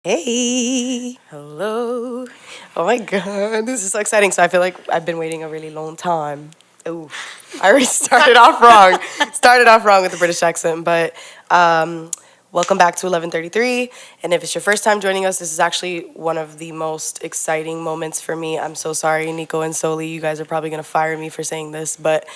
Hey. Hello. Oh my god, this is so exciting. So I feel like I've been waiting a really long time. Ooh, I already started off wrong. Started off wrong with the British accent, but welcome back to 1133. And if it's your first time joining us, this is actually one of the most exciting moments for me. I'm so sorry, Nico and Soli. You guys are probably gonna fire me for saying this, but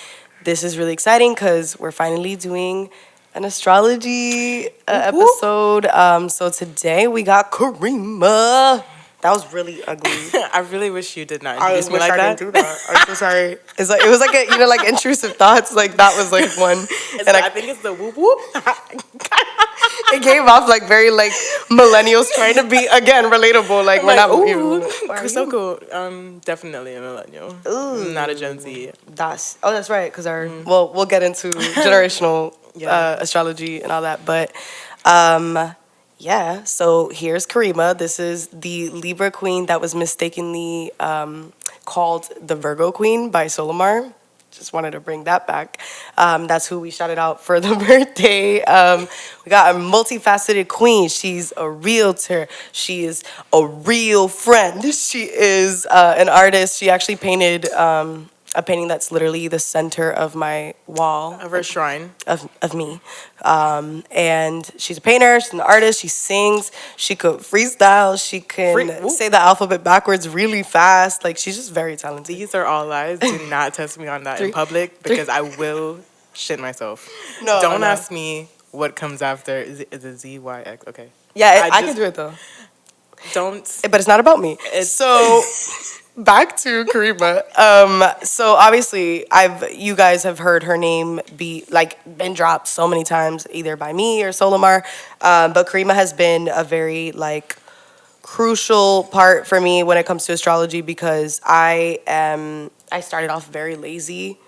this is really exciting because we're finally doing an astrology episode. So today we got Karima. That was really ugly. I really wish you did not I introduce me wish like I that. didn't do that. I'm so sorry. It was like a, like intrusive thoughts. Like that was like one, and I think it's the whoop whoop. it came off like very like millennials trying to be again relatable. Like we're not ooh, even. so cool. Definitely a millennial. Ooh. Not a Gen Z. That's right. Because our we'll get into generational Yeah. astrology and all that, but yeah. So here's Karima. This is the Libra queen that was mistakenly called the Virgo queen by Solimar. Just wanted to bring that back. That's who we shouted out for the birthday. We got a multifaceted queen. She's a realtor. She is a real friend. She is an artist. She actually painted a painting that's literally the center of my wall. Of her shrine. Of me. And she's a painter, she's an artist, she sings, she could freestyle, she can say the alphabet backwards really fast. Like, she's just very talented. These are all lies. Do not test me on that in public because I will shit myself. Don't ask me what comes after. Is it ZYX? Okay. Yeah, I can do it though. Don't. But it's not about me. So back to Karima. So obviously, you guys have heard her name been dropped so many times, either by me or Solimar. But Karima has been a very crucial part for me when it comes to astrology because I started off very lazy.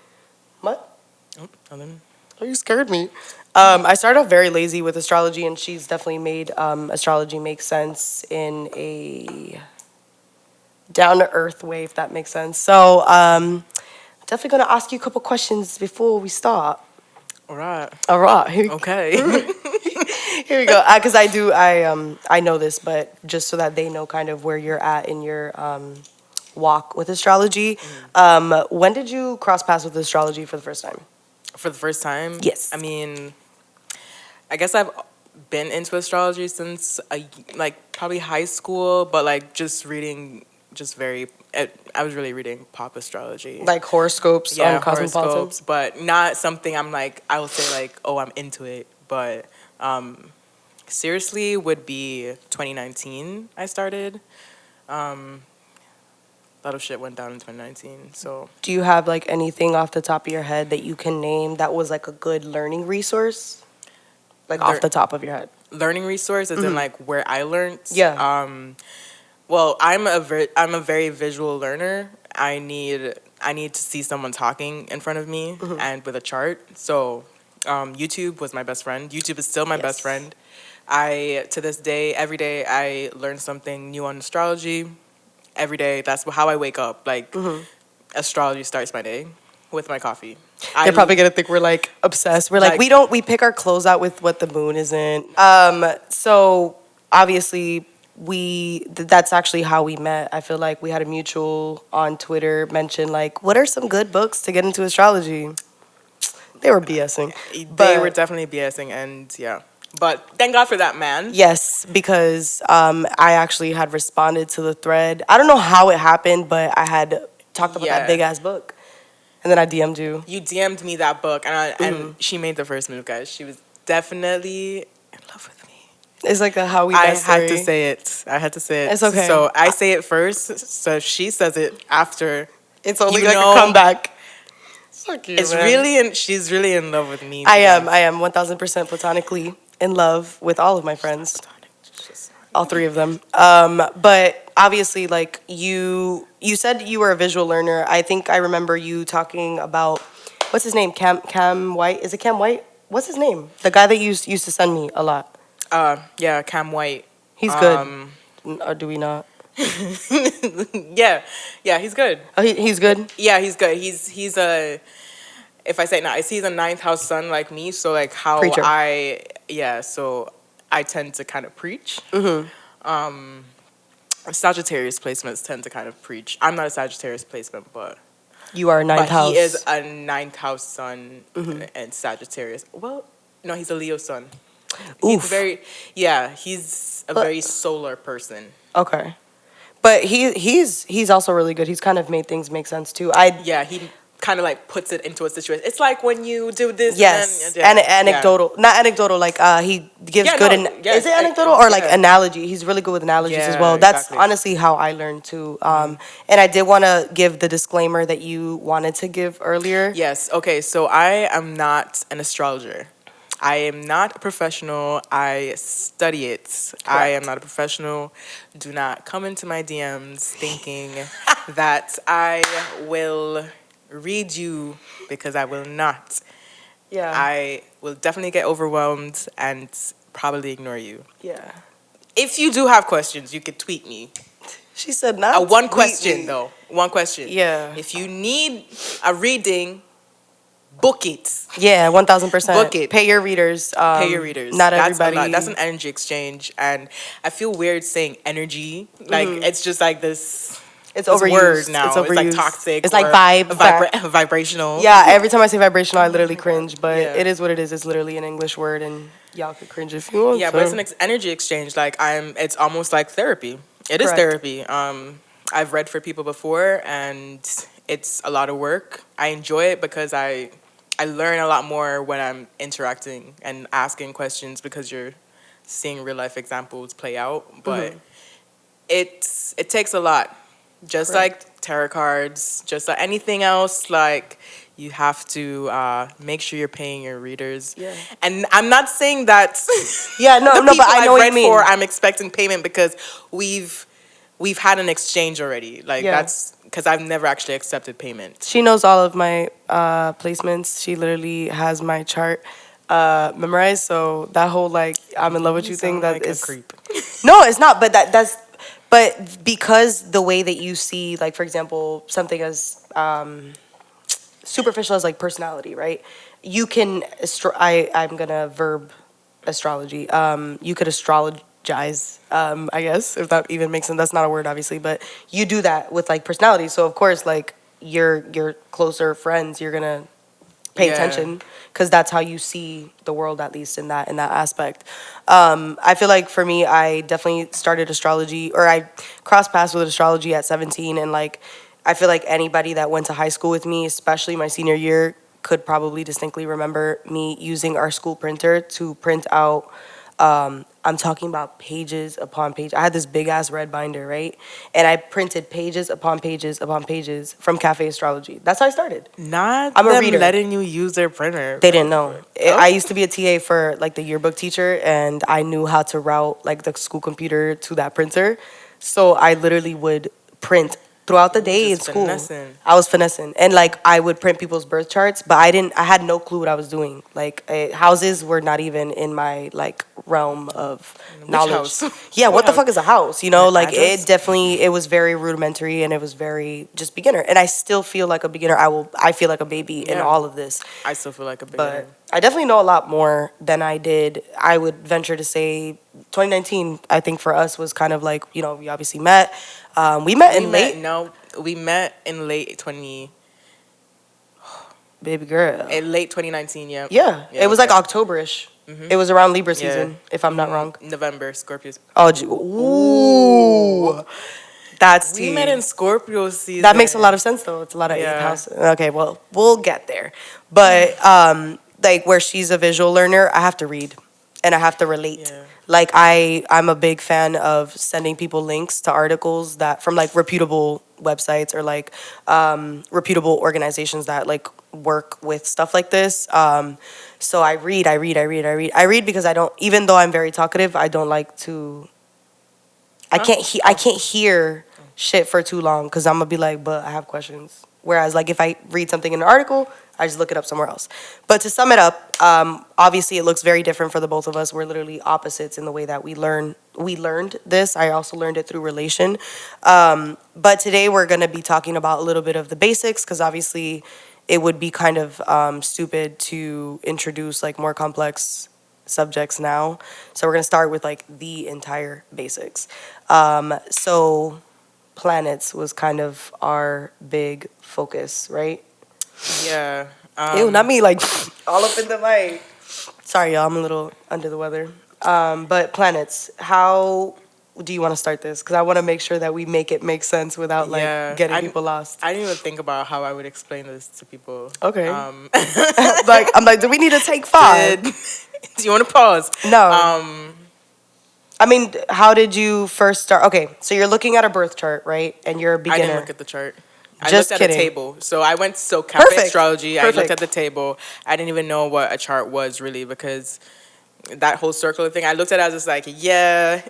What? Oh, nothing. Oh, you scared me. I started off very lazy with astrology, and she's definitely made astrology make sense in a down-to-earth way, if that makes sense. So, definitely going to ask you a couple questions before we start. All right. All right. Okay. Here we go. Because I know this, but just so that they know kind of where you're at in your walk with astrology. When did you cross paths with astrology for the first time? For the first time? Yes. I mean, I guess I've been into astrology since probably high school, but just reading I was really reading pop astrology. Like horoscopes on Cosmopolitan? Horoscopes, but not something I would say oh, I'm into it. But seriously would be 2019 I started. A lot of shit went down in 2019, so. Do you have anything off the top of your head that you can name that was a good learning resource? Off the top of your head. Learning resource as in where I learned? Yeah. Well, I'm a very visual learner. I need to see someone talking in front of me and with a chart. So, YouTube was my best friend. YouTube is still my best friend. To this day, every day I learn something new on astrology. Every day, that's how I wake up. Astrology starts my day with my coffee. They're probably gonna think we're obsessed. We're we pick our clothes out with what the moon is in. So obviously that's actually how we met. I feel like we had a mutual on Twitter mention what are some good books to get into astrology? They were BSing. They were definitely BSing, and yeah. But thank God for that man. Yes, because I actually had responded to the thread. I don't know how it happened, but I had talked about that big ass book. And then I DM'd you. You DM'd me that book, and she made the first move, guys. She was definitely in love with me. It's a how we met story. I had to say it. It's okay. So I say it first, so she says it after. It's only a comeback. Fuck you, man. She's really in love with me. I am 1000% platonically in love with all of my friends. All three of them. But obviously, you said you were a visual learner. I think I remember you talking about, what's his name? Cam White? Is it Cam White? What's his name? The guy that used to send me a lot. Yeah, Cam White. He's good. Or do we not? Yeah, he's good. Oh, he's good? Yeah, he's good. He's a, if I say not, he's a ninth house sun like me, so how Preacher. So I tend to kind of preach. Sagittarius placements tend to kind of preach. I'm not a Sagittarius placement, but You are ninth house. he is a ninth house sun and Sagittarius. Well, no, he's a Leo sun. Oof. He's a very solar person. Okay. But he's also really good. He's kind of made things make sense too. He kind of like puts it into a situation. It's like when you do this. Yes, and anecdotal, not anecdotal. Like he gives good. Is it anecdotal or like analogy? He's really good with analogies as well. That's honestly how I learned too. And I did want to give the disclaimer that you wanted to give earlier. Yes. Okay. So I am not an astrologer. I am not a professional. I study it. Correct. I am not a professional. Do not come into my DMs thinking that I will read you, because I will not. Yeah. I will definitely get overwhelmed and probably ignore you. Yeah. If you do have questions, you could tweet me. She said not one question though. One question. Yeah. If you need a reading, book it. Yeah, 1000%. Book it. Pay your readers. Pay your readers. Not everybody. That's an energy exchange, and I feel weird saying energy. Like it's just like this. It's overused. Word now. It's overused. It's like toxic. It's like vibrational. Yeah, every time I say vibrational, I literally cringe. But it is what it is. It's literally an English word, and y'all could cringe if you want. Yeah, but it's an energy exchange. Like it's almost like therapy. It is therapy. I've read for people before, and it's a lot of work. I enjoy it because I learn a lot more when I'm interacting and asking questions, because you're seeing real life examples play out. But it takes a lot. Just like tarot cards, just like anything else, like you have to make sure you're paying your readers. Yeah. And I'm not saying that but I know what you mean. I'm expecting payment, because we've had an exchange already. Like that's because I've never actually accepted payment. She knows all of my placements. She literally has my chart memorized. So that whole like I'm in love with you thing, that is a creep. No, it's not. But but because the way that you see, like for example, something as superficial as like personality, right? You can I'm gonna verb astrology. You could astrologize, I guess, if that even makes sense. That's not a word, obviously, but you do that with like personality. So of course, like your closer friends, you're gonna pay attention, because that's how you see the world, at least in that aspect. I feel like for me, I definitely started astrology, or I crossed paths with astrology at 17, and like I feel like anybody that went to high school with me, especially my senior year, could probably distinctly remember me using our school printer to print out. I'm talking about pages upon page. I had this big ass red binder, right? And I printed pages upon pages upon pages from Cafe Astrology. That's how I started. I'm a reader. Letting you use their printer. They didn't know. I used to be a TA for like the yearbook teacher, and I knew how to route like the school computer to that printer. So I literally would print throughout the day in school. Finessing. I was finessing, and like I would print people's birth charts, but I had no clue what I was doing. Like houses were not even in my like realm of knowledge. Yeah, what the fuck is a house? You know, like it was very rudimentary, and it was very just beginner. And I still feel like a beginner. I feel like a baby in all of this. I still feel like a beginner. But I definitely know a lot more than I did. I would venture to say 2019, I think for us was kind of like, you know, we obviously met. We met in late 20. Baby girl. In late 2019, yeah. Yeah, it was like October-ish. Mm-hmm. It was around Libra season, if I'm not wrong. November, Scorpio. Ooh. That's we met in Scorpio season. That makes a lot of sense, though. It's a lot of 8th house. Okay, well, we'll get there. But like where she's a visual learner, I have to read and I have to relate. Yeah. Like I'm a big fan of sending people links to articles that from like reputable websites or like reputable organizations that like work with stuff like this. So I read because I don't, even though I'm very talkative, I don't like to. I can't hear shit for too long because I'm gonna be like, but I have questions. Whereas like if I read something in an article, I just look it up somewhere else. But to sum it up, obviously it looks very different for the both of us. We're literally opposites in the way that we learn. We learned this. I also learned it through relation. But today we're going to be talking about a little bit of the basics because obviously it would be kind of stupid to introduce like more complex subjects now. So we're gonna start with like the entire basics. So planets was kind of our big focus, right? Yeah. Ew, not me, like all up in the mic. Sorry, y'all, I'm a little under the weather. But planets, how do you want to start this? Because I want to make sure that we make it make sense without like Yeah. getting people lost. I didn't even think about how I would explain this to people. Okay. Like I'm like, do we need to take 5? Do you want to pause? No. I mean, how did you first start? Okay, so you're looking at a birth chart, right? And you're a I beginner. didn't look at the chart. I Just looked kidding. at a table. So I went Cafe Perfect. Astrology. I Perfect. looked at the table. I didn't even know what a chart was really because that whole circular thing. I looked at it as just like, yeah.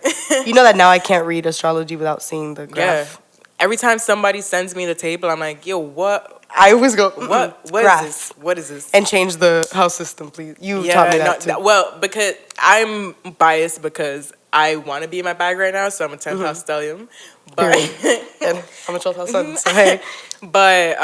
You know that now I can't read astrology without seeing the graph. Yeah. Every time somebody sends me the table, I'm like, yo, what? I always go, What graph. is this? What is this? And change the house system, please. You taught me that too. Well, because I'm biased because I want to be in my bag right now, so I'm a 10th house stellium. But And I'm a 12th house sun, so hey. But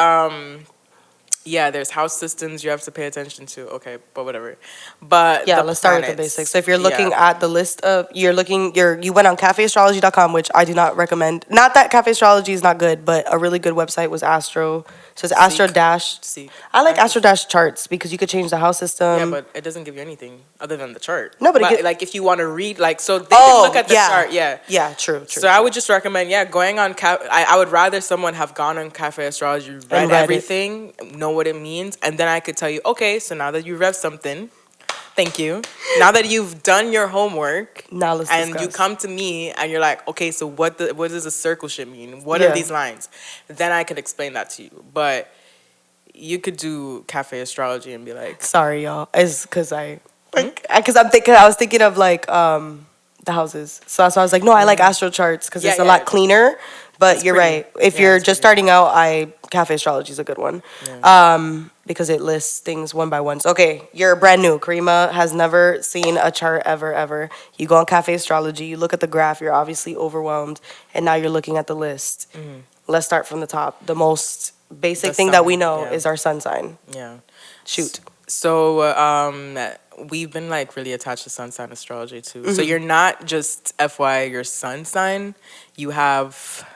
yeah, there's house systems you have to pay attention to. Okay, but whatever. But Yeah, the let's start with the planets. basics. So if you're looking Yeah. at the list of, you went on cafeastrology.com, which I do not recommend. Not that Cafe Astrology is not good, but a really good website was Astro. So it's Astro dash. See, I like Astro dash charts because you could change the house system. yeah, but it doesn't give you anything other than the chart. No, but it like if you want to read, like so they can look at the chart. Yeah. Yeah, true. So I would just recommend, going on. I would rather someone have gone on Cafe Astrology, read read everything, know what it means, and then I could tell you, okay, so now that you read something, thank you. Now that you've done your homework, Now let's and discuss. you come to me and you're like, okay, so what does a circle shit mean? What are these lines? Then I could explain that to you. But you could do Cafe Astrology and be like, Sorry, y'all. It's because I was thinking of like the houses. So that's why I was like, no, I like astro charts because it's a lot cleaner. But It's you're pretty. right. If Yeah, you're it's just pretty. starting out, Cafe Astrology is a good one. Yeah. Because it lists things one by one. So, okay, you're brand new. Karima has never seen a chart ever. You go on Cafe Astrology, you look at the graph, you're obviously overwhelmed, and now you're looking at the list. Let's start from the top. The most basic The thing that sun, we know yeah. is our sun sign. Yeah. Shoot. So we've been like really attached to sun sign astrology too. So you're not just FYI your sun sign. You have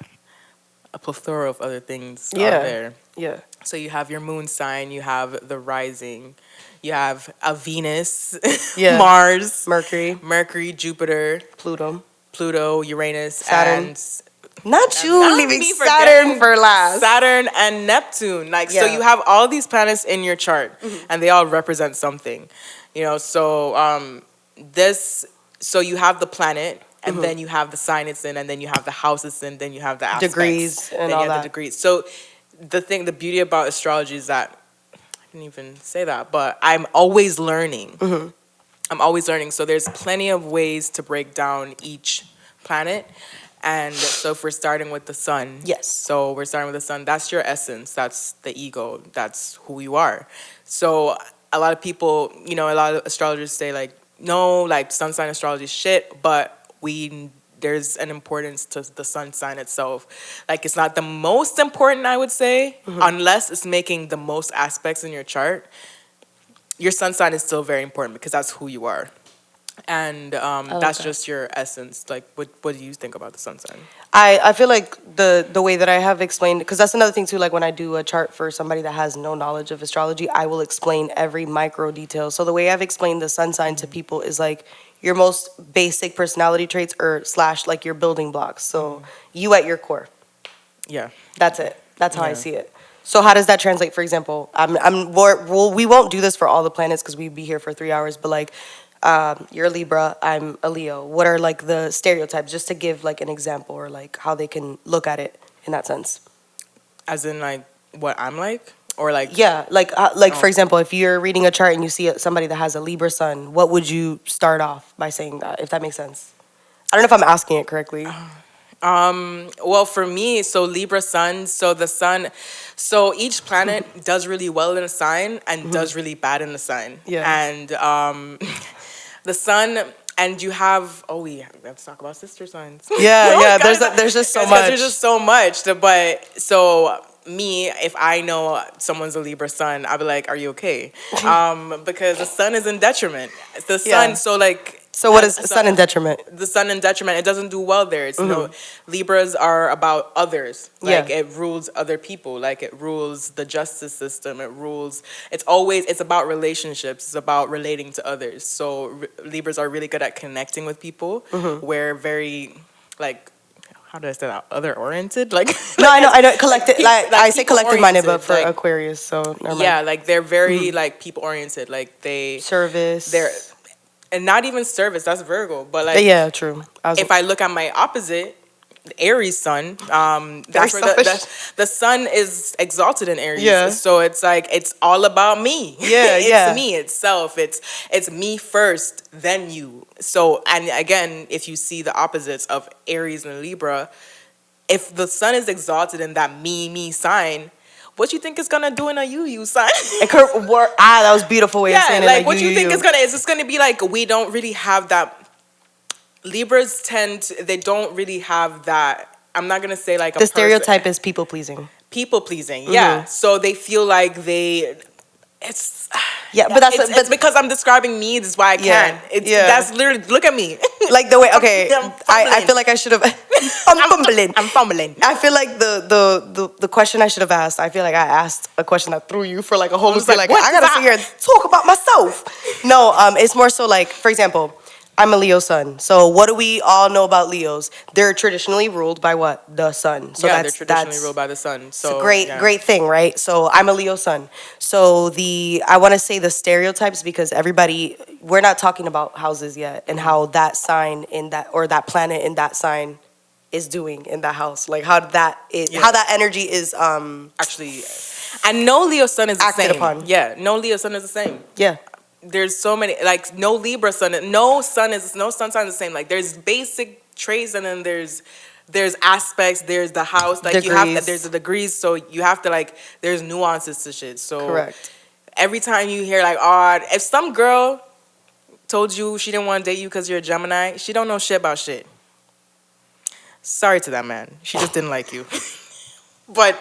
a plethora of other things out there. Yeah. So you have your moon sign. You have the rising. You have a Venus, Yeah. Mars, Mercury, Jupiter, Pluto, Uranus, Saturn. and Not you not leaving me Saturn forgetting for last. Saturn and Neptune. Like, so Yeah. you have all these planets in your chart and they all represent something. So so you have the planet and then you have the sign it's in and then you have the house it's in, then you have the aspects. Degrees and then all you have that. the degrees. So the beauty about astrology is that, I didn't even say that, but I'm always learning. I'm always learning. So there's plenty of ways to break down each planet. And so if we're starting with the sun. Yes. So we're starting with the sun. That's your essence. That's the ego. That's who you are. So a lot of people, a lot of astrologers say like, no, like sun sign astrology is shit, but there's an importance to the sun sign itself. Like it's not the most important, I would say, unless it's making the most aspects in your chart. Your sun sign is still very important because that's who you are. And that's just your essence. Like, what do you think about the sun sign? I feel like the way that I have explained, because that's another thing too, like when I do a chart for somebody that has no knowledge of astrology, I will explain every micro detail. So the way I've explained the sun sign to people is like your most basic personality traits or / like your building blocks. So you at your core. Yeah. That's it. That's how I see it. So how does that translate? For example, we won't do this for all the planets because we'd be here for 3 hours, but like, you're a Libra, I'm a Leo. What are like the stereotypes, just to give like an example or like how they can look at it in that sense? As in like what I'm like? Or like... Yeah, like for example, if you're reading a chart and you see somebody that has a Libra sun, what would you start off by saying that, if that makes sense? I don't know if I'm asking it correctly. Well, for me, so Libra sun, so the sun, so each planet does really well in a sign and does really bad in a sign. Yeah. And the sun, and you have, we have to talk about sister signs. Yeah, there's just so much. There's just so much. But so me, if I know someone's a Libra sun, I'll be like, are you okay? Because the sun is in detriment. The sun, Yeah. so like. So what is sun in detriment? The sun in detriment, it doesn't do well there. It's no, Libras are about others. Like Yeah. it rules other people. Like it rules the justice system. It's about relationships. It's about relating to others. So Libras are really good at connecting with people. We're very, like, how do I say that? Other oriented, like. No, I know. Collective, like I say collective minded, but people-oriented, for like, Aquarius, so never mind. yeah, like they're very like people oriented. Like Service. and not even service. That's Virgo, but like Yeah, true. if I look at my opposite, the Aries Sun, Very that's where selfish. the sun is exalted in Aries. Yeah. So it's like it's all about me. Yeah, It's yeah. me itself. It's me first, then you. So and again, if you see the opposites of Aries and Libra, if the sun is exalted in that me sign, what you think it's gonna do in a you sign? That was a beautiful way of Yeah, saying it. like what you think is just gonna be like? We don't really have that. Libras they don't really have that. I'm not gonna say like the stereotype is people pleasing. people pleasing. Yeah, so they feel like it's. Yeah, but it's because I'm describing me. That's why I can't. That's literally look at me. Like the way. Okay, I'm I feel like I should have. I'm fumbling. I'm fumbling. I feel like the question I should have asked. I feel like I asked a question that threw you for like a whole. I was Like, like, I gotta sit here and talk about myself. No, it's more so like, for example, I'm a Leo sun. So what do we all know about Leos? They're traditionally ruled by what? The sun. So they're traditionally ruled by the sun. So it's a great thing, right? So I'm a Leo sun. So I want to say the stereotypes because we're not talking about houses yet and how that sign or that planet in that sign is doing in that house. Like how that energy is actually, and no Leo sun is the acted same. upon. Yeah, no Leo sun is the same. Yeah. There's so many, like no Libra sun, no sun sign is the same. Like there's basic traits and then there's aspects, there's the house, like there's the degrees, so you have to like, there's nuances to shit. So Correct. every time you hear like, oh, if some girl told you she didn't want to date you because you're a Gemini, she don't know shit about shit. Sorry to that man. She just didn't like you. But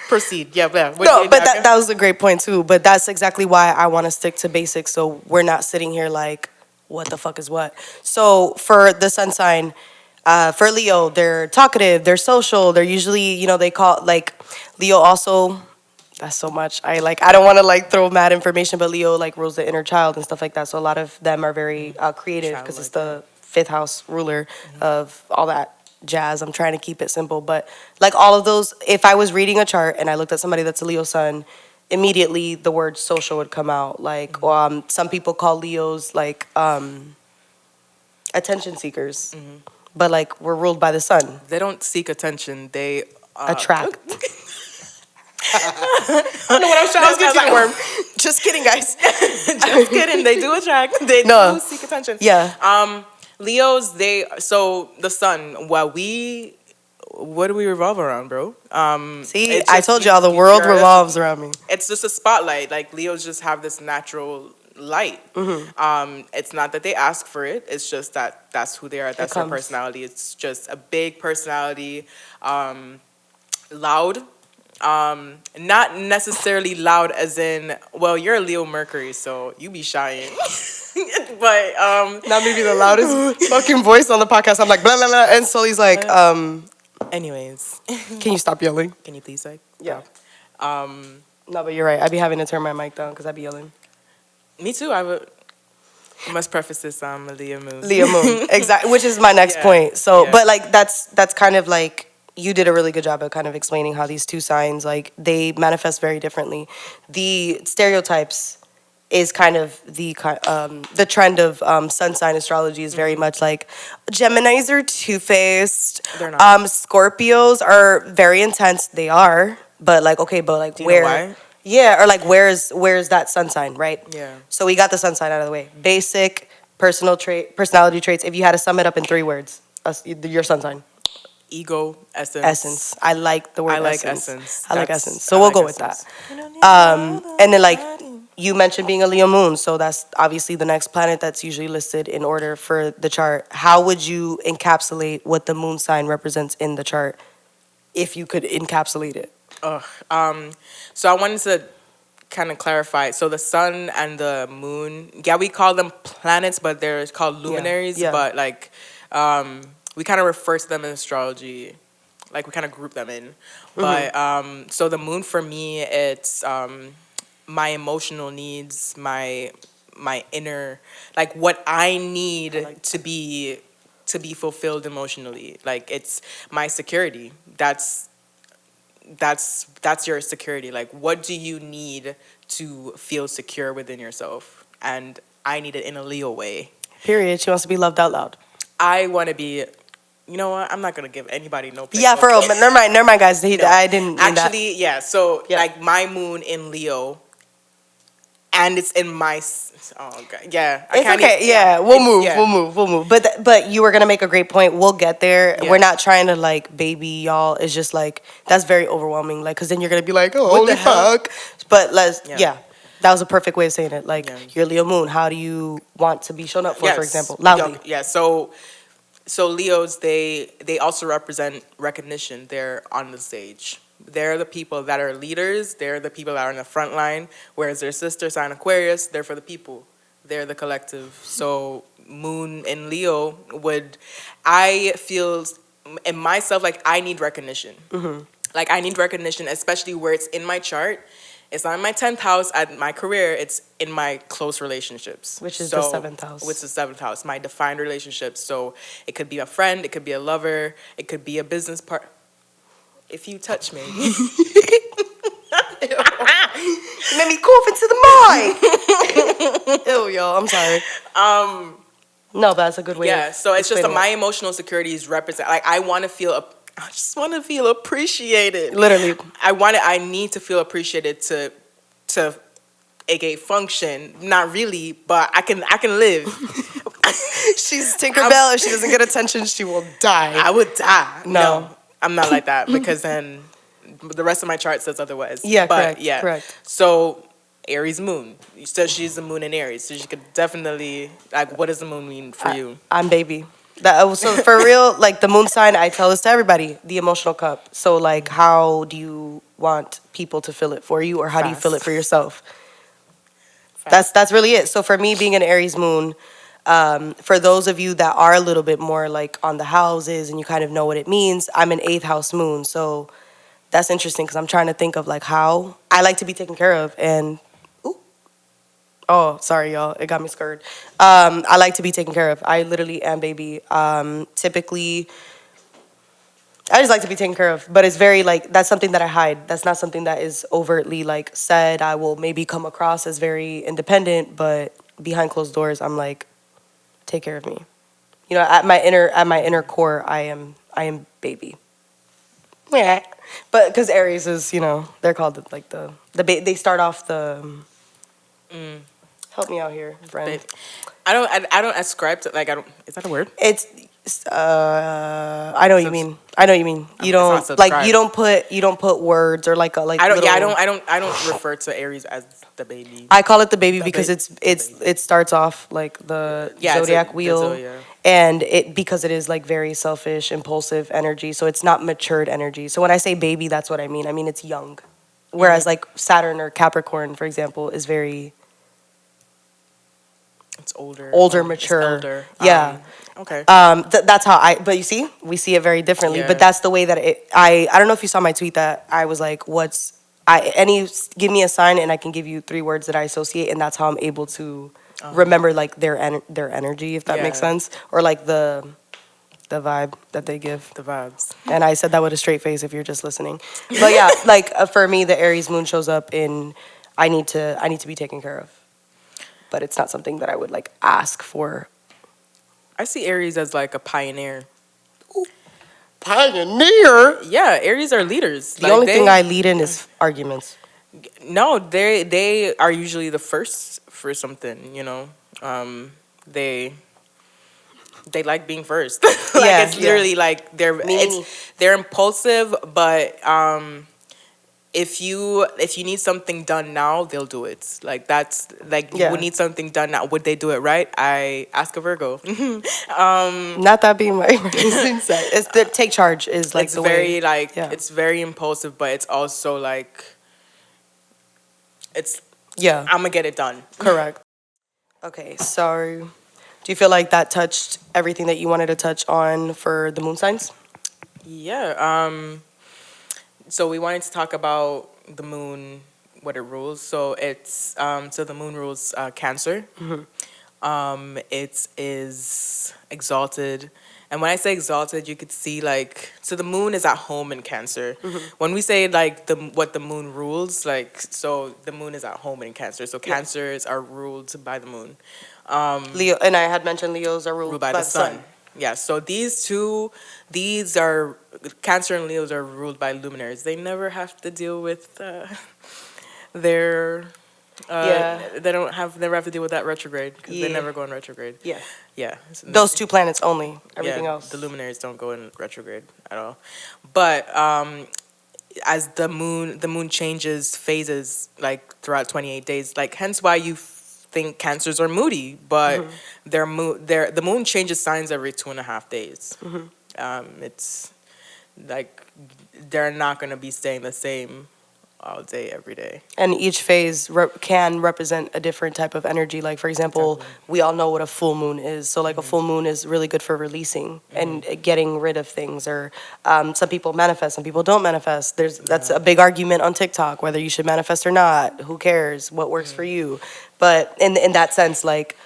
proceed. Yeah. No, but that was a great point too. But that's exactly why I want to stick to basics, so we're not sitting here like, what the fuck is what? So for the sun sign, for Leo, they're talkative, they're social, they're usually, they call like Leo also. That's so much. I don't want to like throw mad information, but Leo like rules the inner child and stuff like that. So a lot of them are very creative because it's the fifth house ruler of all that jazz. I'm trying to keep it simple, but like all of those, if I was reading a chart and I looked at somebody that's a Leo sun, immediately the word social would come out. Like some people call Leos like attention seekers, but like we're ruled by the sun. They don't seek attention. They attract. I don't know what I was trying to say. Worm. Just kidding, guys. Just kidding. They do attract. They do seek attention. Yeah. Leos, so the sun. What do we revolve around, bro? See, I told y'all the world revolves around me. It's just a spotlight. Like Leos just have this natural light. It's not that they ask for it. It's just that's who they are. That's their personality. It's just a big personality. Loud. Not necessarily loud as in, well, you're a Leo Mercury, so you be shying. But not maybe the loudest fucking voice on the podcast. I'm like blah blah blah, and Sully's like, anyways, can you stop yelling? Can you please like? Yeah. No, but you're right. I'd be having to turn my mic down because I'd be yelling. Me too. I must preface this. I'm a Leo Moon. Leo Moon, exactly. Which is my next point. So, but like that's kind of like. You did a really good job of kind of explaining how these two signs, like, they manifest very differently. The stereotypes is kind of the trend of sun sign astrology is very much like Geminis are two-faced. They're not. Scorpios are very intense. They are, but like okay, but like do you know why? Yeah, or like where's that sun sign, right? Yeah. So we got the sun sign out of the way. Basic personality traits. If you had to sum it up in 3 words, your sun sign. Ego, essence. Essence. I like the word essence. I like essence. I like essence. So we'll go with that. And then like you mentioned being a Leo moon, so that's obviously the next planet that's usually listed in order for the chart. How would you encapsulate what the moon sign represents in the chart if you could encapsulate it? Ugh. So I wanted to kind of clarify. So the sun and the moon, yeah, we call them planets, but they're called luminaries. Yeah. But like, we kind of refer to them in astrology, like we kind of group them in. But so the moon for me, it's my emotional needs, my inner, like what I need to be fulfilled emotionally. Like it's my security. That's your security. Like what do you need to feel secure within yourself? And I need it in a Leo way. Period. She wants to be loved out loud. I want to be, you know what? I'm not gonna give anybody no pick. Yeah, for real. But never mind, guys. No. I didn't mean actually. that. Yeah. So Yeah. like my moon in Leo, and it's in my. Oh, okay. Yeah. It's okay. Yeah, we'll move. But you were gonna make a great point. We'll get there. Yeah. We're not trying to like baby y'all. It's just like that's very overwhelming. Like, cause then you're gonna be like, oh, What holy the hell? fuck. But Yeah. yeah. That was a perfect way of saying it. Like Yeah. your Leo moon. How do you want to be shown up for Yes. example, loudly? Yeah. So Leos, they also represent recognition. They're on the stage. They're the people that are leaders. They're the people that are in the front line. Whereas their sister sign Aquarius, they're for the people. They're the collective. So Moon in Leo I feel in myself like I need recognition. Like I need recognition, especially where it's in my chart. It's not in my 10th house at my career. It's in my close relationships. Which is the 7th house. Which is the 7th house, my defined relationships. So it could be a friend, it could be a lover, it could be a business partner. If you touch me. You made me cough into the mic. Ew, yo, I'm sorry. No, but that's a good way. Yeah, so it's just that explaining my emotional securities represent. Like I just want to feel appreciated. Literally. I need to feel appreciated to aka function. Not really, but I can live. She's Tinkerbell. If she doesn't get attention, she will die. I would die. No. I'm not like that because then the rest of my chart says otherwise. Yeah, but correct. Yeah, correct. So Aries Moon. So she's the moon in Aries. So she could definitely like. What does the moon mean for you? I'm baby. So for real, like the moon sign, I tell this to everybody, the emotional cup. So like, how do you want people to fill it for you, or how do you fill it for yourself? That's really it. So for me, being an Aries moon, for those of you that are a little bit more like on the houses and you kind of know what it means, I'm an 8th house moon. So that's interesting because I'm trying to think of like how I like to be taken care of. And oh, sorry, y'all. It got me scared. I like to be taken care of. I literally am baby. Typically, I just like to be taken care of. But it's very, like, that's something that I hide. That's not something that is overtly, like, said. I will maybe come across as very independent, but behind closed doors, I'm like, take care of me. You know, at my inner core, I am baby. Yeah. But because Aries is, you know, they're called, like, they start off the... Help me out here, friend. I don't ascribe to, like, I don't, is that a word? It's I know what you mean. I know what you mean. You don't like you don't put words or like I don't refer to Aries as the baby. I call it the baby because it starts off like the zodiac wheel, and because it is like very selfish, impulsive energy. So it's not matured energy. So when I say baby, that's what I mean. I mean it's young. Whereas like Saturn or Capricorn, for example, is very... It's older. Mature. It's older. Yeah. Okay. That's how but you see, we see it very differently. Yeah. But that's the way that I don't know if you saw my tweet that I was like, give me a sign and I can give you 3 words that I associate, and that's how I'm able to remember like their energy, if that makes sense, or like the vibe that they give. The vibes. And I said that with a straight face if you're just listening. But yeah, like for me, the Aries moon shows up in I need to be taken care of. But it's not something that I would like ask for. I see Aries as like a pioneer. Ooh. Pioneer? Yeah, Aries are leaders. The only thing I lead in is arguments. No, they are usually the first for something, you know. They like being first. It's literally like they're impulsive, but if you need something done now, they'll do it. Like that's like you Yeah. would need something done now. Would they do it right? I ask a Virgo. Not that being my rising sign. It's the take charge is like It's the very way. like Yeah. it's very impulsive, but it's also like it's Yeah. I'm gonna get it done. Correct. Okay, so do you feel like that touched everything that you wanted to touch on for the moon signs? Yeah. So we wanted to talk about the moon, what it rules. So it's so the moon rules Cancer. It is exalted. And when I say exalted, you could see like so the moon is at home in Cancer. When we say like what the moon rules, like so the moon is at home in Cancer. So Cancers are ruled by the moon. Leo, and I had mentioned Leos are Ruled ruled by the sun. Yeah, so these are Cancer and Leos are ruled by luminaries. They never have to deal with their they never have to deal with that retrograde because they never go in retrograde. Yeah. Yeah. Those two planets only. Everything Yeah, else. the luminaries don't go in retrograde at all. But as the moon changes phases like throughout 28 days, like hence why you think Cancers are moody, but the moon changes signs every 2.5 days. It's like they're not gonna be staying the same all day every day. And each phase can represent a different type of energy. Like, for example, Exactly. we all know what a full moon is. So, like, a full moon is really good for releasing and getting rid of things. Or some people manifest, some people don't manifest. That's a big argument on TikTok, whether you should manifest or not. Who cares? What works for you? But in that sense, like,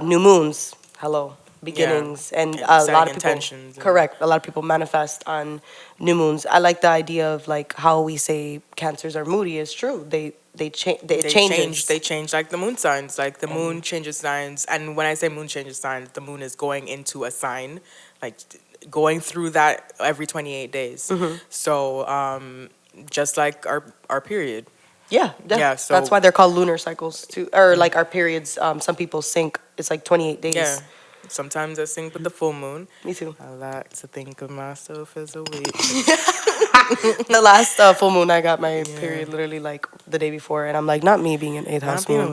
new moons, hello, beginnings. And And a setting lot of people, intentions and- correct, a lot of people manifest on new moons. I like the idea of, like, how we say Cancers are moody is true. They changes. They change like the moon signs. Like the moon changes signs, and when I say moon changes signs, the moon is going into a sign, like going through that every 28 days. So just like our period. Yeah, Yeah, so- that's why they're called lunar cycles too, or like our periods. Some people sync. It's like 28 days. Yeah. Sometimes I sync with the full moon. Me too. I like to think of myself as a witch. The last full moon, I got my period literally like the day before, and I'm like, not me being an eighth house moon,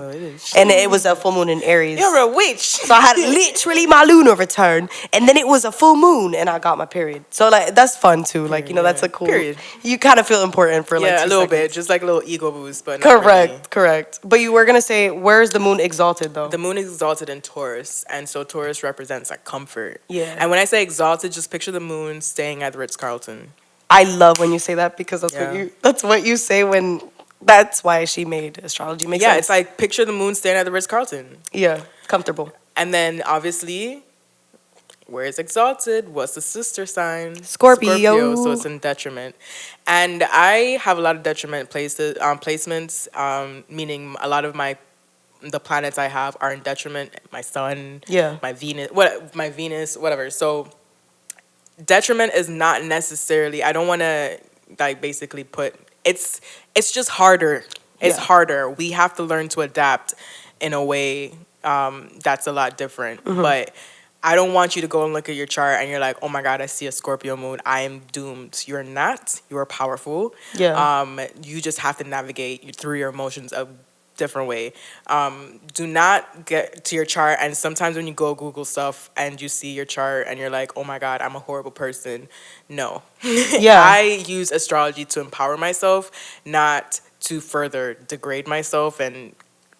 and it was a full moon in Aries. You're a witch. So I had literally my lunar return, and then it was a full moon, and I got my period. So like that's fun too. Like that's a cool. Period. You kind of feel important for like Yeah, 2 a little seconds. bit, just like a little ego boost, but not Correct, really. correct. But you were gonna say, where's the moon exalted though? The moon is exalted in Taurus, and so Taurus represents like comfort. Yeah. And when I say exalted, just picture the moon staying at the Ritz-Carlton. I love when you say that because Yeah. that's what you say when. That's why she made astrology make Yeah, sense. it's like picture the moon staying at the Ritz-Carlton. Yeah, comfortable. And then obviously, where it's exalted, what's the sister sign? Scorpio. So it's in detriment. And I have a lot of detriment placements, meaning a lot of the planets I have are in detriment. My sun, Yeah. my Venus, whatever. So detriment is not necessarily. I don't want to like basically put. It's just harder. It's Yeah. harder. We have to learn to adapt in a way that's a lot different. But I don't want you to go and look at your chart and you're like, oh my God, I see a Scorpio moon. I am doomed. You're not. You are powerful. Yeah. You just have to navigate through your emotions a different way. Do not get to your chart. And sometimes when you go Google stuff and you see your chart and you're like, oh my God, I'm a horrible person. No. Yeah. I use astrology to empower myself, not to further degrade myself and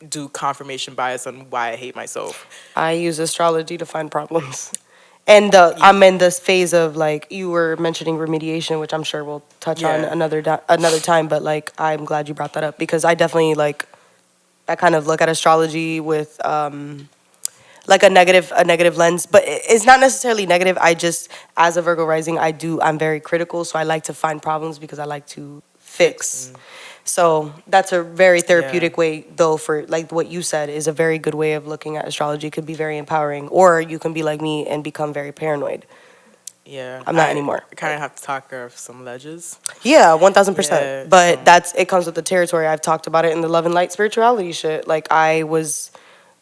do confirmation bias on why I hate myself. I use astrology to find problems. And I'm in this phase of like you were mentioning remediation, which I'm sure we'll touch on another time. But like I'm glad you brought that up because I definitely like I kind of look at astrology with like a negative lens, but it's not necessarily negative. I just as a Virgo rising, I'm very critical, so I like to find problems because I like to fix. So that's a very therapeutic way, though, for like what you said is a very good way of looking at astrology. It could be very empowering, or you can be like me and become very paranoid. Yeah. I'm not anymore. I kind of have to talk her off some ledges. Yeah, 1000%. Yeah, But it comes with the territory. I've talked about it in the love and light spirituality shit. Like I was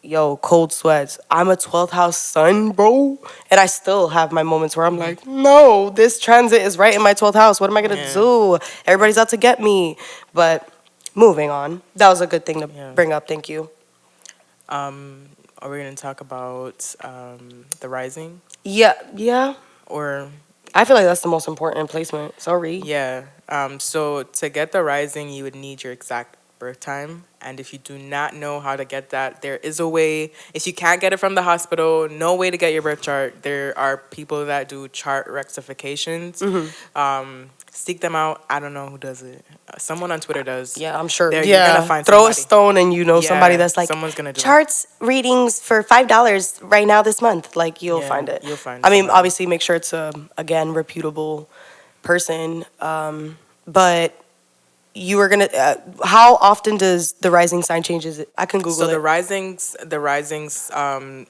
yo, cold sweats. I'm a 12th house sun, bro. And I still have my moments where I'm like, no, this transit is right in my 12th house. What am I going to Yeah. do? Everybody's out to get me. But moving on. That was a good thing to Yeah. bring up. Thank you. Are we gonna talk about the rising Yeah, yeah. or I feel like that's the most important placement. Sorry. yeah? So to get the rising, you would need your exact birth time, and if you do not know how to get that, there is a way. If you can't get it from the hospital, no way to get your birth chart. There are people that do chart rectifications. Seek them out. I don't know who does it. Someone on Twitter does. Yeah, I'm sure. There, Yeah. you're gonna find Throw a somebody. stone and you know somebody that's like, someone's gonna do it. charts readings for $5 right now this month. Like, you'll Yeah, find it. you'll find I mean, somebody. obviously, make sure it's a, again, reputable person. But you were going to, how often does the rising sign changes? I can Google So it. the risings,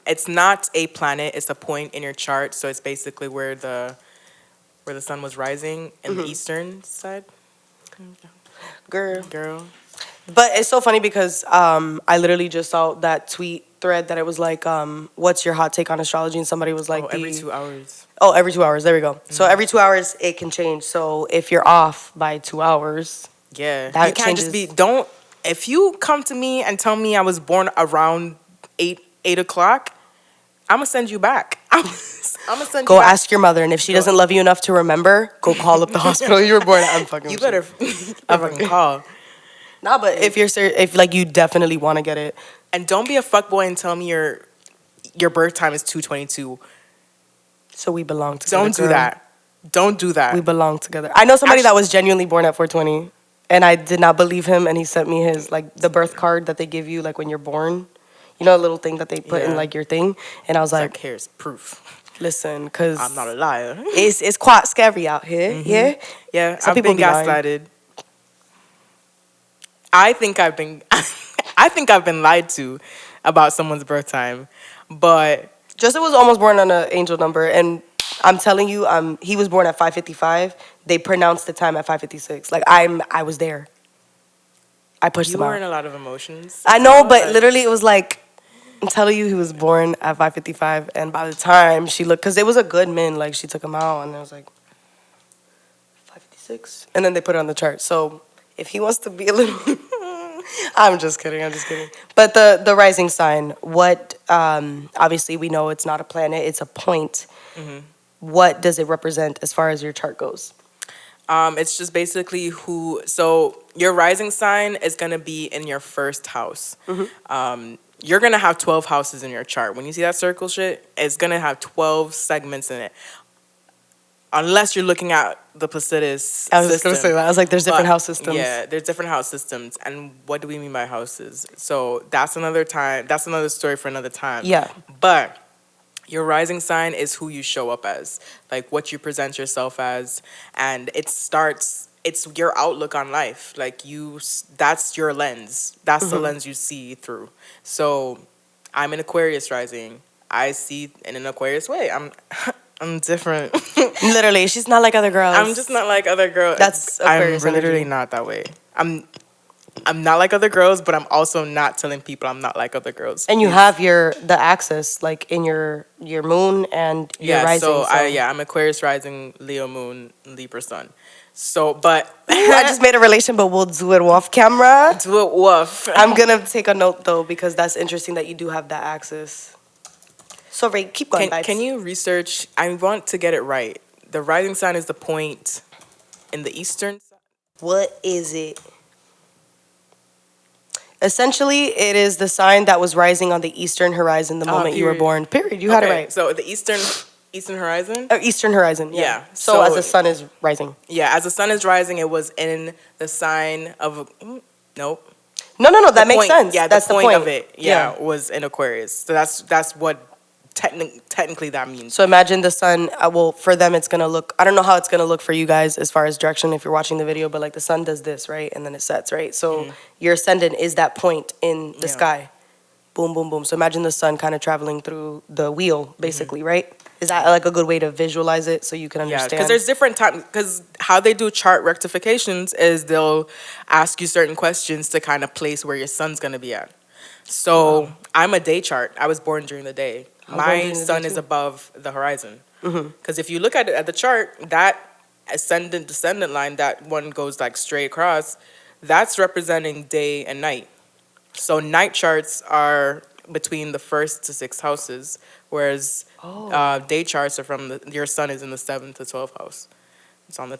it's not a planet; it's a point in your chart. So it's basically where the sun was rising in the eastern side. Girl. Girl, But it's so funny because I literally just saw that tweet thread that it was like, what's your hot take on astrology? And somebody was like, every 2 hours. Oh, every 2 hours. There we go. So every 2 hours it can change. So if you're off by 2 hours, Yeah, that you can't just be. changes. Don't. If you come to me and tell me I was born around 8 o'clock, I'm gonna send you back. I'm gonna send Go you back. ask your mother, and if she doesn't love you enough to remember, go call up the hospital you were born at. I'm fucking. You with better fucking call. Nah, but if you're if like you definitely want to get it, And don't be a fuckboy and tell me your birth time is 2:22. so we belong together. Don't do girl. that. Don't do that. We belong together. I know somebody that was genuinely born at 420, and I did not believe him, and he sent me his like the birth card that they give you like when you're born. You know, a little thing that they put in Yeah. like your thing, and I was like, like, here's proof. listen, because I'm not a liar. it's quite scary out here. Yeah, Yeah, Some I've people been be lying. gaslighted. I think I've been I think I've been lied to about someone's birth time. But Justin was almost born on an angel number, and I'm telling you, he was born at 5:55. They pronounced the time at 5:56. Like I was there. I pushed you him were in out. a lot of emotions. I know, but Like, literally, it was like I'm telling you, he was born at 5:55, and by the time she looked, because it was a good min, like she took him out, and it was like 5:56, and then they put it on the chart. So if he wants to be a little, I'm just kidding. I'm just kidding. But the rising sign, what? Obviously, we know it's not a planet; it's a point. What does it represent as far as your chart goes? It's just basically so your rising sign is going to be in your first house. You're going to have 12 houses in your chart. When you see that circle shit, it's going to have 12 segments in it. Unless you're looking at the Placidus I was just system. gonna say that. I was like, there's different But, house systems. Yeah, there's different house systems. And what do we mean by houses? So that's another time. That's another story for another time. Yeah. But your rising sign is who you show up as, like what you present yourself as, and it's your outlook on life. Like that's your lens. That's the lens you see through. So I'm an Aquarius rising. I see in an Aquarius way. I'm different. Literally, she's not like other girls. I'm just not like other girls. That's I'm Aquarius literally energy. not that way. I'm not like other girls, but I'm also not telling people I'm not like other girls. And you have the axis like in your moon and your rising. So I'm Aquarius rising, Leo moon, Libra sun. So, but Ooh, I just made a relation, but we'll do it off camera. do it woof. I'm gonna take a note though because that's interesting that you do have that axis. So Ray, keep going. Can you research? I want to get it right. The rising sign is the point in the eastern. What is it? Essentially, it is the sign that was rising on the eastern horizon the moment you were period. born. Period. You had it right. So the eastern horizon. Eastern horizon. Yeah. Yeah, So, so- as the sun is rising. Yeah, as the sun is rising, it was in the sign of nope. No. That makes Point- sense. Yeah, That's the point of point. it. Yeah, was in Aquarius. So that's what technically that means. So imagine the sun. Well, for them, it's gonna look. I don't know how it's gonna look for you guys as far as direction if you're watching the video, but like the sun does this, right, and then it sets, right. So your ascendant is that point in the Yeah. sky. Boom, boom, boom. So imagine the sun kind of traveling through the wheel, basically, right? Is that like a good way to visualize it so you can Yeah, understand? because there's different times. Because how they do chart rectifications is they'll ask you certain questions to kind of place where your sun's gonna be at. So I'm a day chart. I was born during the day. I was born My during the day sun is too. above the horizon. Because if you look at it at the chart, that ascendant descendant line, that one goes like straight across, that's representing day and night. So night charts are between the first to sixth houses, whereas day charts are from your sun is in the seventh to 12th house. It's on the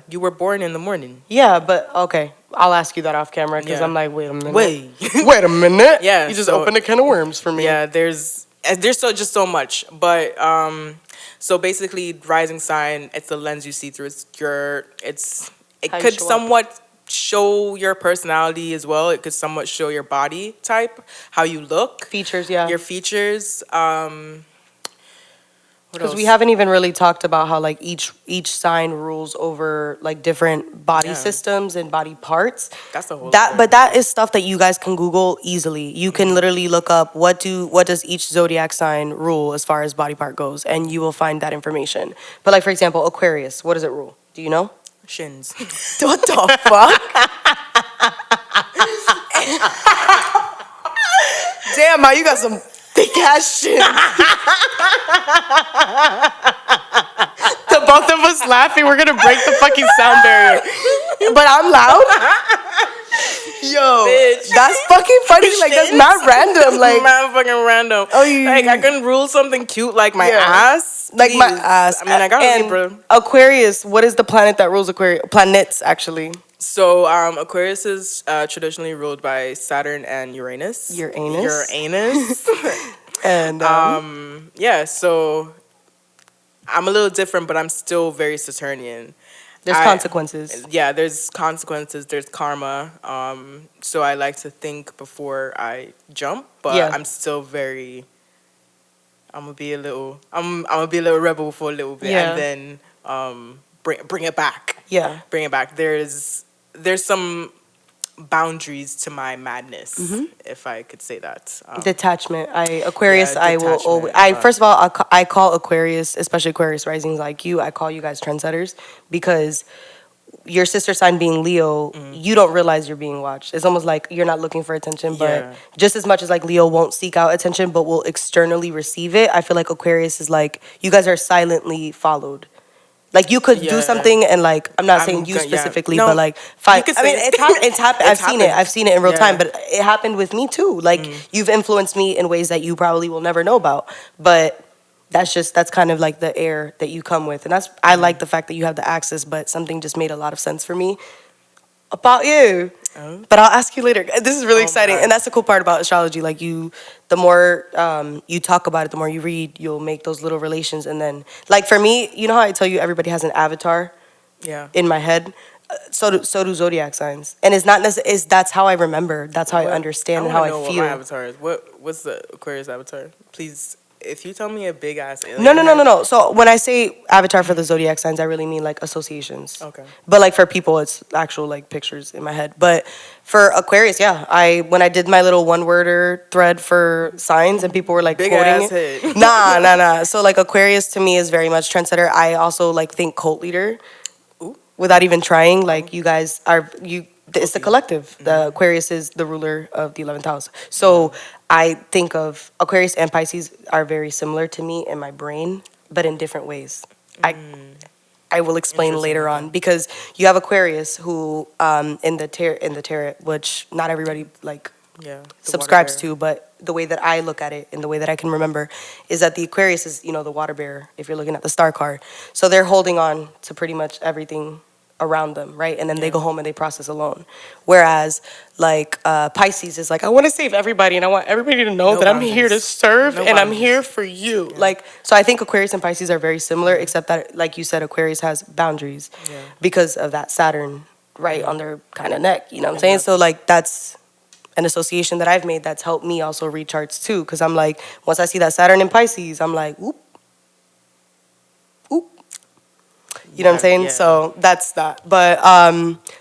You were born in the morning. Yeah, but okay. I'll ask you that off camera because Yeah. I'm like, wait a minute. Wait. Wait a minute. Yeah, You just so- opened a can of worms for me. Yeah, there's just so much, but so basically, rising sign, it's the lens you see through. It How you could show up. somewhat show your personality as well. It could somewhat show your body type, how you look, Features, yeah. your features. What Because else? we haven't even really talked about how like each sign rules over like different body Yeah. systems and body parts. That's the whole. But that is stuff that you guys can Google easily. You can literally look up what does each zodiac sign rule as far as body part goes, and you will find that information. But like for example, Aquarius, what does it rule? Do you know? Shins. What the fuck? Damn, Ma, you got some thick ass shit. The both of us laughing, we're gonna break the fucking sound barrier. But I'm loud. Yo, Bitch. that's fucking funny. Like that's not random. Like mad fucking random. Oh, you- like I couldn't rule something cute like my Yeah. ass. like my Please. ass. I mean, I got a and Libra. Aquarius. What is the planet that rules Aquarius? Planets actually. So Aquarius is traditionally ruled by Saturn and Uranus. Uranus. Uranus. And Yeah, so I'm a little different, but I'm still very Saturnian. there's consequences. Yeah, there's consequences. There's karma. So I like to think before I jump, but Yeah. I'm still very. I'm gonna be a little. I'm gonna be a little rebel for a little bit, Yeah. and then bring it back. Yeah. Bring it back. There's some boundaries to my madness, if I could say that. Detachment. Aquarius. Yeah, I will always. detachment, First of all, I call Aquarius, especially Aquarius risings like you. I call you guys trendsetters because your sister sign being Leo, you don't realize you're being watched. It's almost like you're not looking for attention, but Yeah. just as much as like Leo won't seek out attention, but will externally receive it. I feel like Aquarius is like you guys are silently followed. Like you could do Yeah. something and like I'm not saying you yeah. specifically, No, but like you could I mean say it's happened. It's happened. It's happened. I've seen it in real Yeah. time, but it happened with me too. Like you've influenced me in ways that you probably will never know about. But that's kind of like the air that you come with, and I like the fact that you have the access. But something just made a lot of sense for me about you. Oh. But I'll ask you later. This is really exciting, my. and that's the cool part about astrology. Like the more you talk about it, the more you read, you'll make those little relations, and then like for me, you know how I tell you everybody has an avatar Yeah. in my head. So do zodiac signs, and it's not necessarily. That's how I remember. That's how I understand and how I know feel. what my avatar is. What's the Aquarius avatar? Please, if you tell me a big ass alien. No. So when I say avatar for the zodiac signs, I really mean like associations. Okay. But like for people, it's actual like pictures in my head. But for Aquarius, yeah, when I did my little one worder thread for signs, and people were like Big quoting ass it. head. Nah. So like Aquarius to me is very much trendsetter. I also like think cult leader. Ooh. Without even trying, like you guys are you. It's the collective. The Aquarius is the ruler of the 11th house. So I think of Aquarius and Pisces are very similar to me in my brain, but in different ways. I will explain later on because you have Aquarius who in the tarot, which not everybody like Yeah. the subscribes water to, but the way that I look at it and the way that I can remember is that the Aquarius is, the water bearer, if you're looking at the star card. So they're holding on to pretty much everything around them, right? And then they go home and they process alone. Whereas like Pisces is like, I want to save everybody and I want everybody to know No that I'm here to boundaries. serve No and I'm boundaries. here for you. Like, so I think Aquarius and Pisces are very similar, except that, like you said, Aquarius has boundaries Yeah. because of that Saturn right on their kind of neck, you know what I'm saying? So like that's an association that I've made that's helped me also read charts too. Because I'm like, once I see that Saturn in Pisces, I'm like, whoop, whoop. You know what I'm saying? Yeah. So that's that. But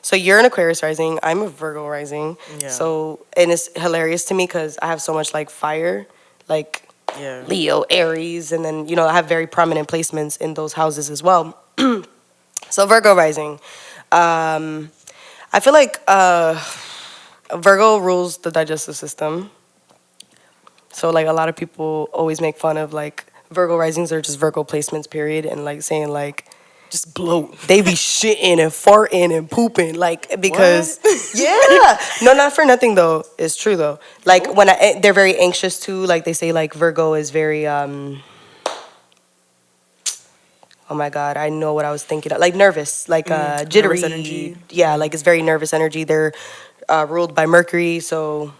so you're an Aquarius rising. I'm a Virgo rising. Yeah. So and it's hilarious to me because I have so much like fire, like Yeah. Leo, Aries, and then I have very prominent placements in those houses as well. So Virgo rising. I feel like Virgo rules the digestive system. So like a lot of people always make fun of like Virgo risings are just Virgo placements, period, and like saying like Just bloat. they be shitting and farting and pooping like because yeah, no, not for nothing though. It's true though. Like when they're very anxious too. Like they say like Virgo is very oh my god, I know what I was thinking of. Like nervous, like jittery Nervous energy. Yeah, like it's very nervous energy. They're ruled by Mercury, so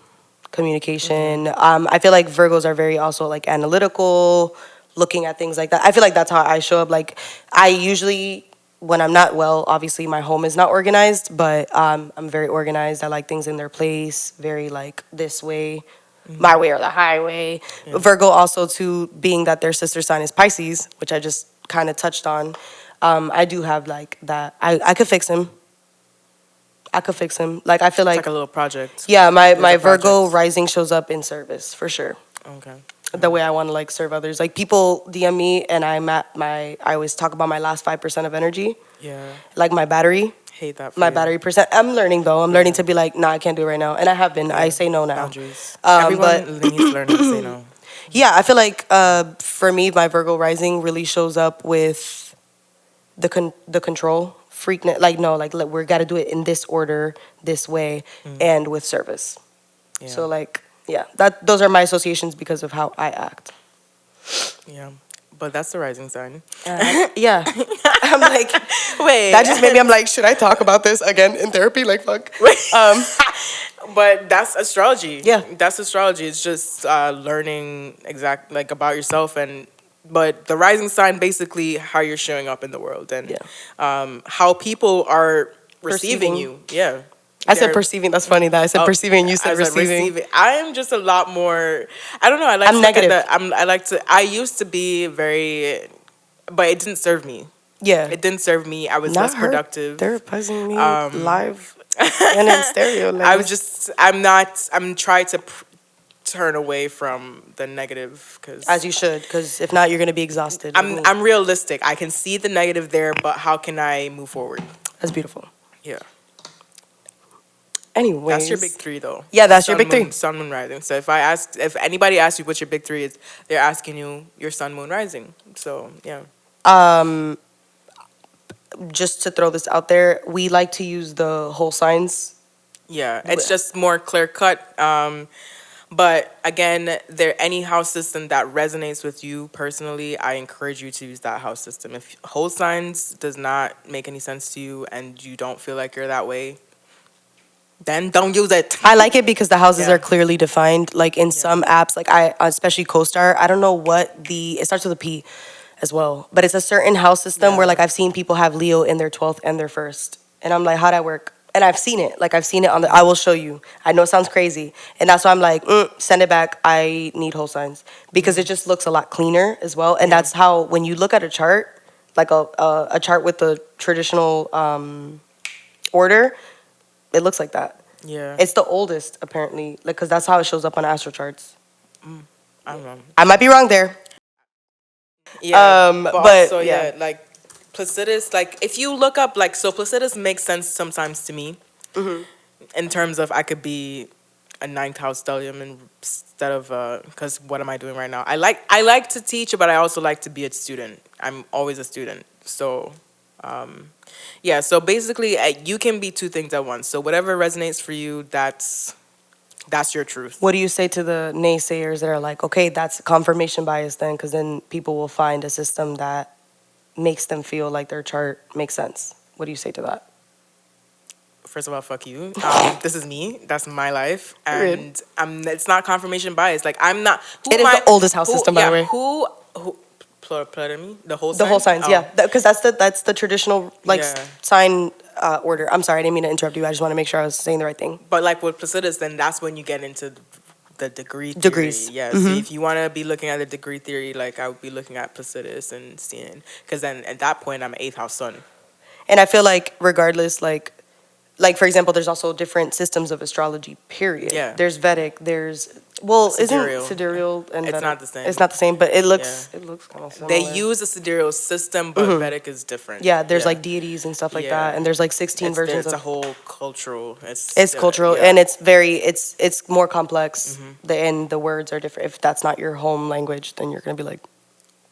communication. I feel like Virgos are very also like analytical, looking at things like that. I feel like that's how I show up. Like I usually, when I'm not well, obviously my home is not organized, but I'm very organized. I like things in their place, very like this way, my way or the highway. Virgo also too, being that their sister sign is Pisces, which I just kind of touched on. I do have like that. I could fix him. I could fix him. Like I feel It's like like a little project. yeah, my There's a Virgo project. rising shows up in service for sure. Okay. The way I want to like serve others. Like people DM me and I always talk about my last 5% of energy, Yeah. like my battery, Hate that. For my you. battery percent. I'm learning though. I'm learning to be like, nah, I can't do it right now, and I have been. I say no now. Boundaries. But Everyone needs to learn how to say no. yeah, I feel like for me, my Virgo rising really shows up with the control freakness. Like no, like we got to do it in this order, this way, and with service. Yeah. So like yeah, those are my associations because of how I act. Yeah. But that's the rising sign. Yeah, I'm like Wait. that just made me. I'm like, should I talk about this again in therapy? Like fuck. But that's astrology. Yeah. That's astrology. It's just learning like about yourself but the rising sign basically how you're showing up in the world and how people are receiving Perceiving. you. Yeah. I said They're- perceiving. That's funny that I said perceiving and you said I said receiving. I am just a lot more. I don't know. I like I'm to look negative. at I like to. I used to be very, but it didn't serve me. Yeah, It didn't serve me. I was not less her. productive. They're opposing me live and in stereo. Like, I was just. I'm not. I'm trying to turn away from the negative because as you should, because if not, you're gonna be exhausted. like me. I'm realistic. I can see the negative there, but how can I move forward? That's beautiful. Yeah. Anyways, That's your big three, though. Yeah, that's your big Moon, three. Sun, moon, rising. So if anybody asks you what your big three is, they're asking you your sun, moon, rising. So yeah. Just to throw this out there, we like to use the whole signs. Yeah, it's just more clear cut. But again, any house system that resonates with you personally, I encourage you to use that house system. If whole signs does not make any sense to you and you don't feel like you're that way, then don't use it. I like it because the houses Yeah. are clearly defined. Like in some apps, like especially CoStar, I don't know what it starts with a P as well, but it's a certain house system where like I've seen people have Leo in their 12th and their first. And I'm like, how'd that work? And I've seen it. Like I've seen it I will show you. I know it sounds crazy. And that's why I'm like, send it back. I need whole signs because it just looks a lot cleaner as well. And that's how, when you look at a chart, like a chart with the traditional order, it looks like that. Yeah. It's the oldest, apparently, like because that's how it shows up on Astro charts. I don't know. I might be wrong there. Yeah, but also, yeah. like Placidus, like if you look up, like, so Placidus makes sense sometimes to me in terms of I could be a ninth house stellium instead of because what am I doing right now? I like to teach, but I also like to be a student. I'm always a student, so yeah. So basically, you can be two things at once. So whatever resonates for you, that's your truth. What do you say to the naysayers that are like, okay, that's confirmation bias then, because then people will find a system that makes them feel like their chart makes sense. What do you say to that? First of all, fuck you. This is me. That's my life, Rude. and it's not confirmation bias. Like I'm not. It is the oldest house system, by the way. Who me? The whole The whole signs, Oh. yeah, because that's the traditional like Yeah. sign order. I'm sorry, I didn't mean to interrupt you. I just want to make sure I was saying the right thing. But like with Placidus, then that's when you get into the degree theory. Degrees. Yeah. So if you want to be looking at the degree theory, like I would be looking at Placidus and seeing, because then at that point I'm 8th house sun. And I feel like regardless, like like, for example, there's also different systems of astrology, period. Yeah. There's Vedic, isn't Sidereal. sidereal and It's Vedic? not the same. It's not the same, but it looks kind of similar. They use a sidereal system, but Vedic is different. Yeah, there's like deities and stuff like that, and there's like 16 versions It's of. a whole cultural. It's cultural, and it's it's more complex. And the words are different. If that's not your home language, then you're gonna be like,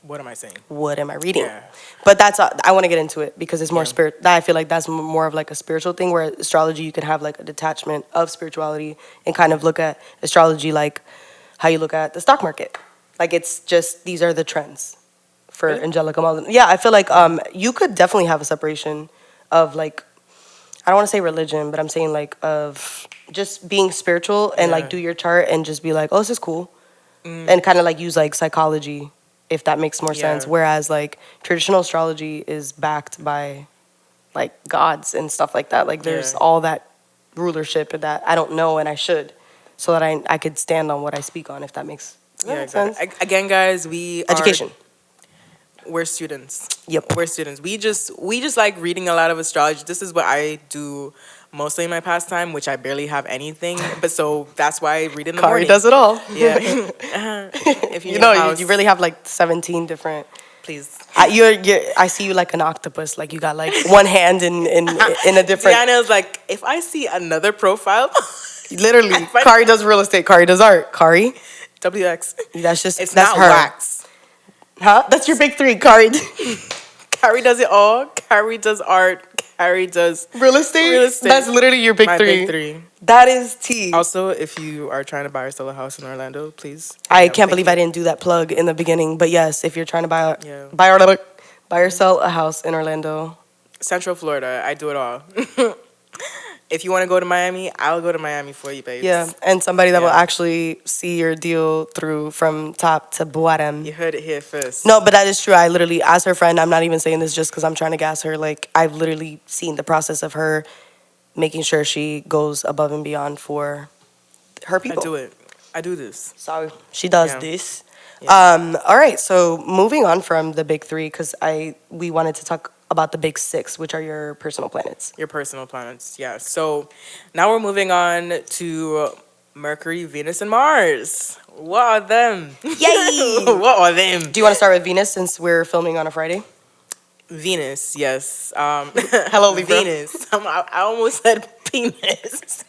what am I saying? what am I reading? Yeah. But I want to get into it because it's more spirit. I feel like that's more of like a spiritual thing, where astrology you can have like a detachment of spirituality and kind of look at astrology like how you look at the stock market. Like, it's just, these are the trends for angelic amalgam. Yeah, I feel like you could definitely have a separation of, like, I don't want to say religion, but I'm saying like of just being spiritual and like do your chart and just be like, oh, this is cool, and kind of like use like psychology, if that makes more sense. Whereas like traditional astrology is backed by like gods and stuff like that. Like, there's all that rulership and that I don't know and I should, so that I could stand on what I speak on, if that makes sense. Again, guys, we're students. Yep. We're students. We just like reading a lot of astrology. This is what I do mostly in my pastime, which I barely have anything. But so that's why I read in the morning. Kari does it all. Yeah. If you know, you really have like 17 different. Please. I see you like an octopus. Like, you got like one hand in a different. Diana's like, if I see another profile. Literally, Kari does real estate. Kari does art. Kari. WX. That's It's that's not her. wax. Huh? That's your big three, Kari. Kari does it all. Kari does art. Kari does real estate. That's literally your big my three. Big three. That is tea. Also, if you are trying to buy or sell a house in Orlando, please. I can't believe I didn't do that plug in the beginning. But yes, if you're trying to buy or sell a house in Orlando, Central Florida, I do it all. If you want to go to Miami, I'll go to Miami for you, babes. Yeah, and somebody that will actually see your deal through from top to bottom. You heard it here first. No, but that is true. I literally, as her friend, I'm not even saying this just because I'm trying to gas her. Like, I've literally seen the process of her making sure she goes above and beyond for her people. I do it. I do this. So she does this. Yeah. All right, so moving on from the big three, because we wanted to talk about the big six, which are your personal planets. Your personal planets, yeah. So now we're moving on to Mercury, Venus, and Mars. What are them? Yay! What are them? Do you want to start with Venus since we're filming on a Friday? Venus, yes. Hello, Libra. Venus. I almost said penis.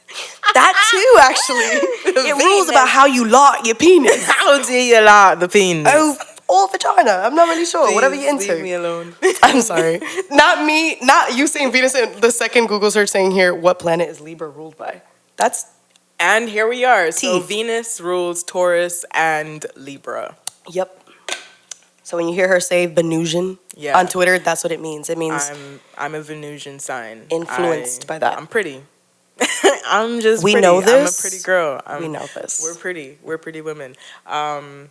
That too, actually. It rules about how you lock your penis. How do you lock the penis? Oh, or vagina. I'm not really sure. Please, whatever you're into. Leave me alone. I'm sorry. Not me. Not you saying Venus. And the second Google search saying here, what planet is Libra ruled by? And here we are. So Venus rules Taurus and Libra. Yep. So when you hear her say Venusian on Twitter, that's what it means. It means I'm a Venusian sign. Influenced by that. I'm pretty. I'm just we pretty. know this. I'm a pretty girl. We know this. We're pretty. We're pretty women. I'm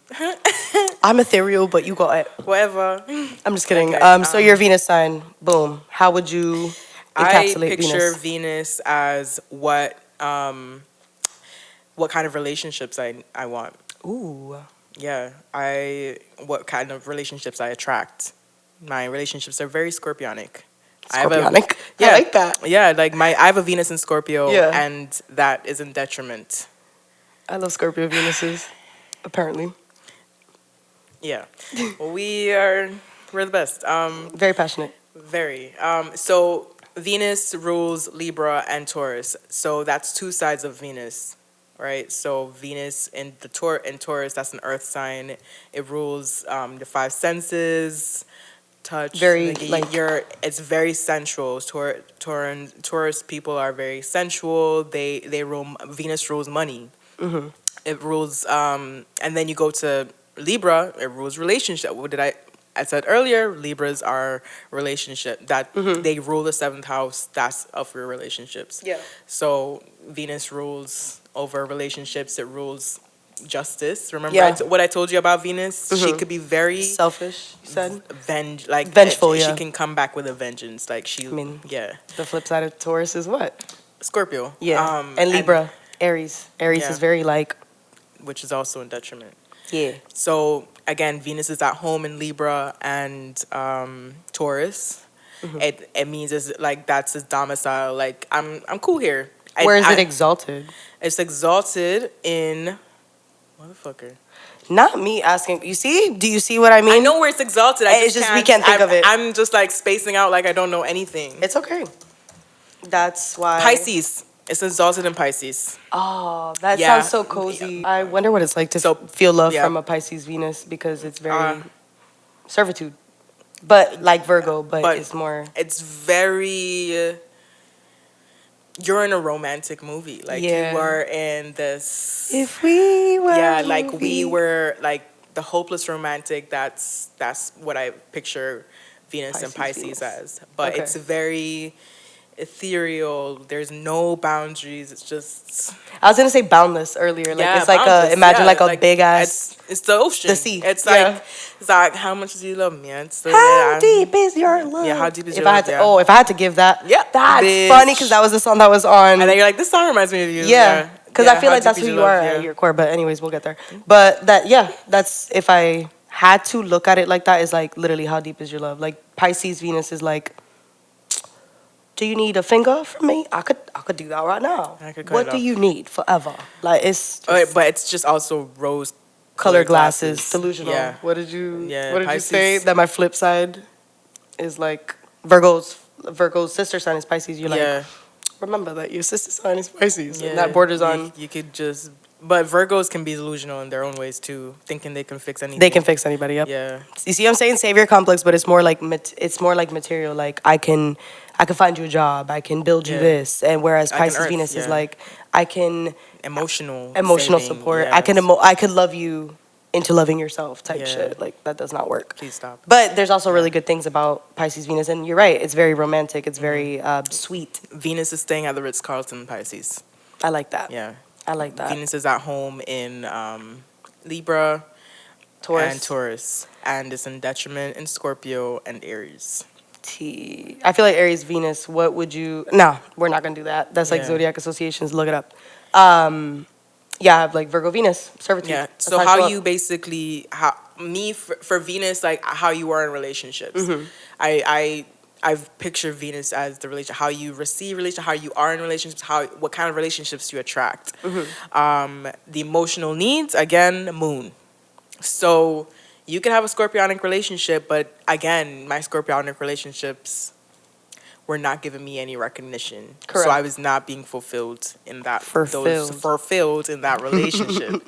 ethereal, but you got it. Whatever. I'm just kidding. Okay, so your Venus sign, boom. How would you encapsulate Venus? I picture Venus as what kind of relationships I want. Ooh. Yeah. What kind of relationships I attract. My relationships are very scorpionic. Scorpionic? I like that. Yeah, like I have a Venus in Scorpio, and that is in detriment. I love Scorpio Venuses, apparently. Yeah. Well, we're the best. Very passionate. Very. So Venus rules Libra and Taurus. So that's two sides of Venus, right? So Venus in Taurus, that's an earth sign. It rules the five senses. Touch, very it's very sensual. Taurus people are very sensual. They rule. Venus rules money. Mm-hmm. It rules. And then you go to Libra. It rules relationship. What did I said earlier? Libras are relationship. That they rule the seventh house. That's of your relationships. Yeah. So Venus rules over relationships. It rules justice. Remember what I told you about Venus? Mm-hmm. She could be very selfish. You said vengeful. She can come back with a vengeance. Like the flip side of Taurus is what? Scorpio. Yeah. And Libra, Aries. Aries is very which is also in detriment. Yeah. So again, Venus is at home in Libra and Taurus. it means it's like that's his domicile. Like I'm cool here. Where is it exalted? It's exalted in motherfucker. Not me asking. You see? Do you see what I mean? I know where it's exalted. It's just we can't think of it. I'm just like spacing out like I don't know anything. It's okay. That's why. Pisces. It's exalted in Pisces. Oh, that sounds so cozy. I wonder what it's like to feel love from a Pisces Venus, because it's very servitude. But like Virgo, but it's more. It's very. You're in a romantic movie. Like you were in this. If we were. Yeah, like we were like the hopeless romantic. That's what I picture Venus and Pisces as. But it's very ethereal. There's no boundaries. It's just. I was gonna say boundless earlier. Like it's like imagine like a big ass. It's the ocean. The sea. It's like how much do you love me? It's how deep is your love? Yeah, how deep is your love? If I had to give that. Yeah, that's funny because that was the song that was on. And then you're like, this song reminds me of you. Yeah, because I feel like that's who you are at your core. But anyways, we'll get there. But that's if I had to look at it like that, is like literally how deep is your love? Like Pisces Venus is like. Do you need a finger from me? I could do that right now. What do you need forever? Like it's. But it's just also rose colored glasses. Delusional. Yeah. What did you? Yeah. What did Pisces. you say? That my flip side is like Virgo's sister sign is Pisces. You're like, remember that your sister sign is Pisces, and that borders on. You could just. But Virgos can be delusional in their own ways too, thinking they can fix anything. They can fix anybody. Yep. Yeah. You see what I'm saying? Savior complex, but it's more like material. Like I can find you a job. I can build you this. And whereas Pisces Venus is like I can emotional saving, support. Yes. I could love you into loving yourself type shit. Like that does not work. Please stop. But there's also really good things about Pisces Venus, and you're right. It's very romantic. It's very sweet. Venus is staying at the Ritz-Carlton Pisces. I like that. Yeah. I like that. Venus is at home in Libra, Taurus, and it's in detriment in Scorpio and Aries. I feel like Aries Venus. What would you? No, we're not gonna do that. That's like zodiac associations. Look it up. I have like Virgo Venus servitude. Yeah. So how you basically for Venus, like how you are in relationships. I've pictured Venus as the relationship, how you receive relationship, how you are in relationships, what kind of relationships you attract. The emotional needs, again, moon. So you can have a scorpionic relationship, but again, my scorpionic relationships were not giving me any recognition. Correct. So I was not being fulfilled in that fulfilled in that relationship.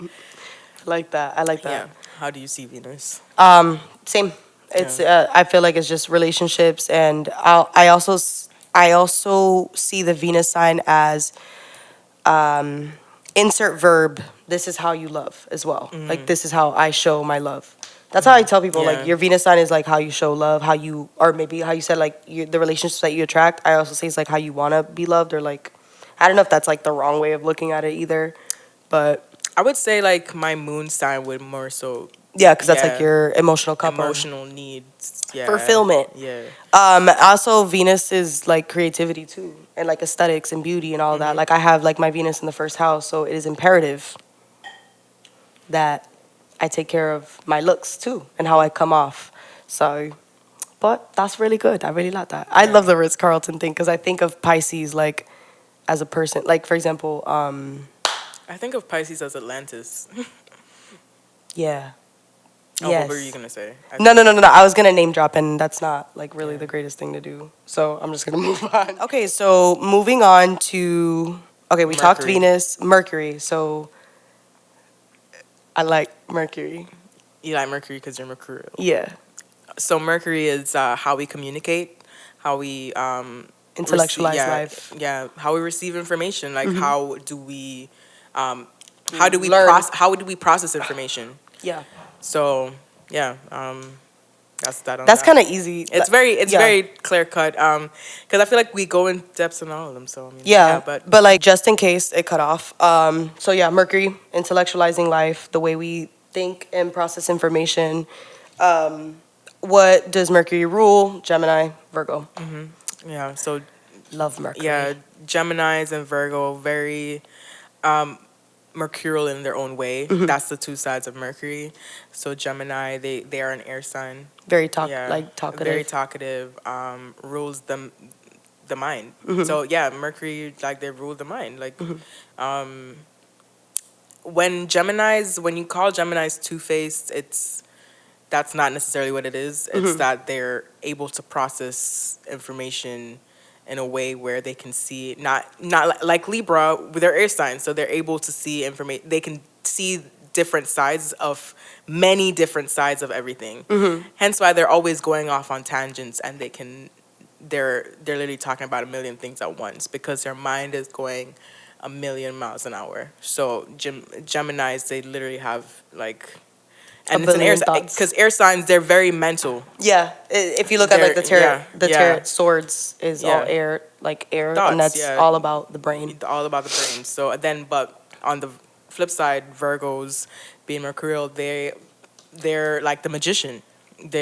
I like that. Yeah. How do you see Venus? Same. It's I feel like it's just relationships, and I also see the Venus sign as insert verb. This is how you love as well. Like this is how I show my love. That's how I tell people like your Venus sign is like how you show love, how you, or maybe how you said like the relationships that you attract. I also say it's like how you want to be loved, or like I don't know if that's like the wrong way of looking at it either, but I would say like my moon sign would more so. Yeah, because that's like your emotional cover. Emotional needs. Yeah. Fulfillment. Yeah. Also, Venus is like creativity too, and like aesthetics and beauty and all that. Like I have like my Venus in the first house, so it is imperative that I take care of my looks too and how I come off. So, but that's really good. I really like that. I love the Ritz-Carlton thing because I think of Pisces like as a person. Like for example, I think of Pisces as Atlantis. Yeah. Oh, yes. What were you gonna say? No. I was gonna name drop, and that's not like really the greatest thing to do. So I'm just gonna move on. Okay, so moving on to we talked Venus, Mercury. So I like Mercury. You like Mercury because you're Mercurial. Yeah. So Mercury is how we communicate, how we intellectualize life. Yeah, how we receive information. Like how do we learn. how do we process information? Yeah. So yeah, that's that. That's kind of easy. It's very clear cut. Because I feel like we go in depths in all of them. So I mean, but like just in case it cut off. So yeah, Mercury, intellectualizing life, the way we think and process information. What does Mercury rule? Gemini, Virgo. Yeah. So love Mercury. Yeah, Geminis and Virgo very. mercurial in their own way. That's the two sides of Mercury. So Gemini, they are an air sign. Very Very talkative. talkative. Rules the mind. So yeah, Mercury, like, they rule the mind. Like, when you call Geminis two-faced, that's not necessarily what it is. It's that they're able to process information in a way where they can see, like Libra with their air signs. So they're able to see information. They can see different sides of many different sides of everything. Hence why they're always going off on tangents, and they're literally talking about a million things at once because their mind is going a million miles an hour. So Geminis, they literally have like, and it's an air sign, because air signs, they're very mental. Yeah, if you look at like the tarot, tarot swords is all air, Thoughts, and that's all about the brain. All about the brain. So then, but on the flip side, Virgos, being mercurial, they're like the magician. What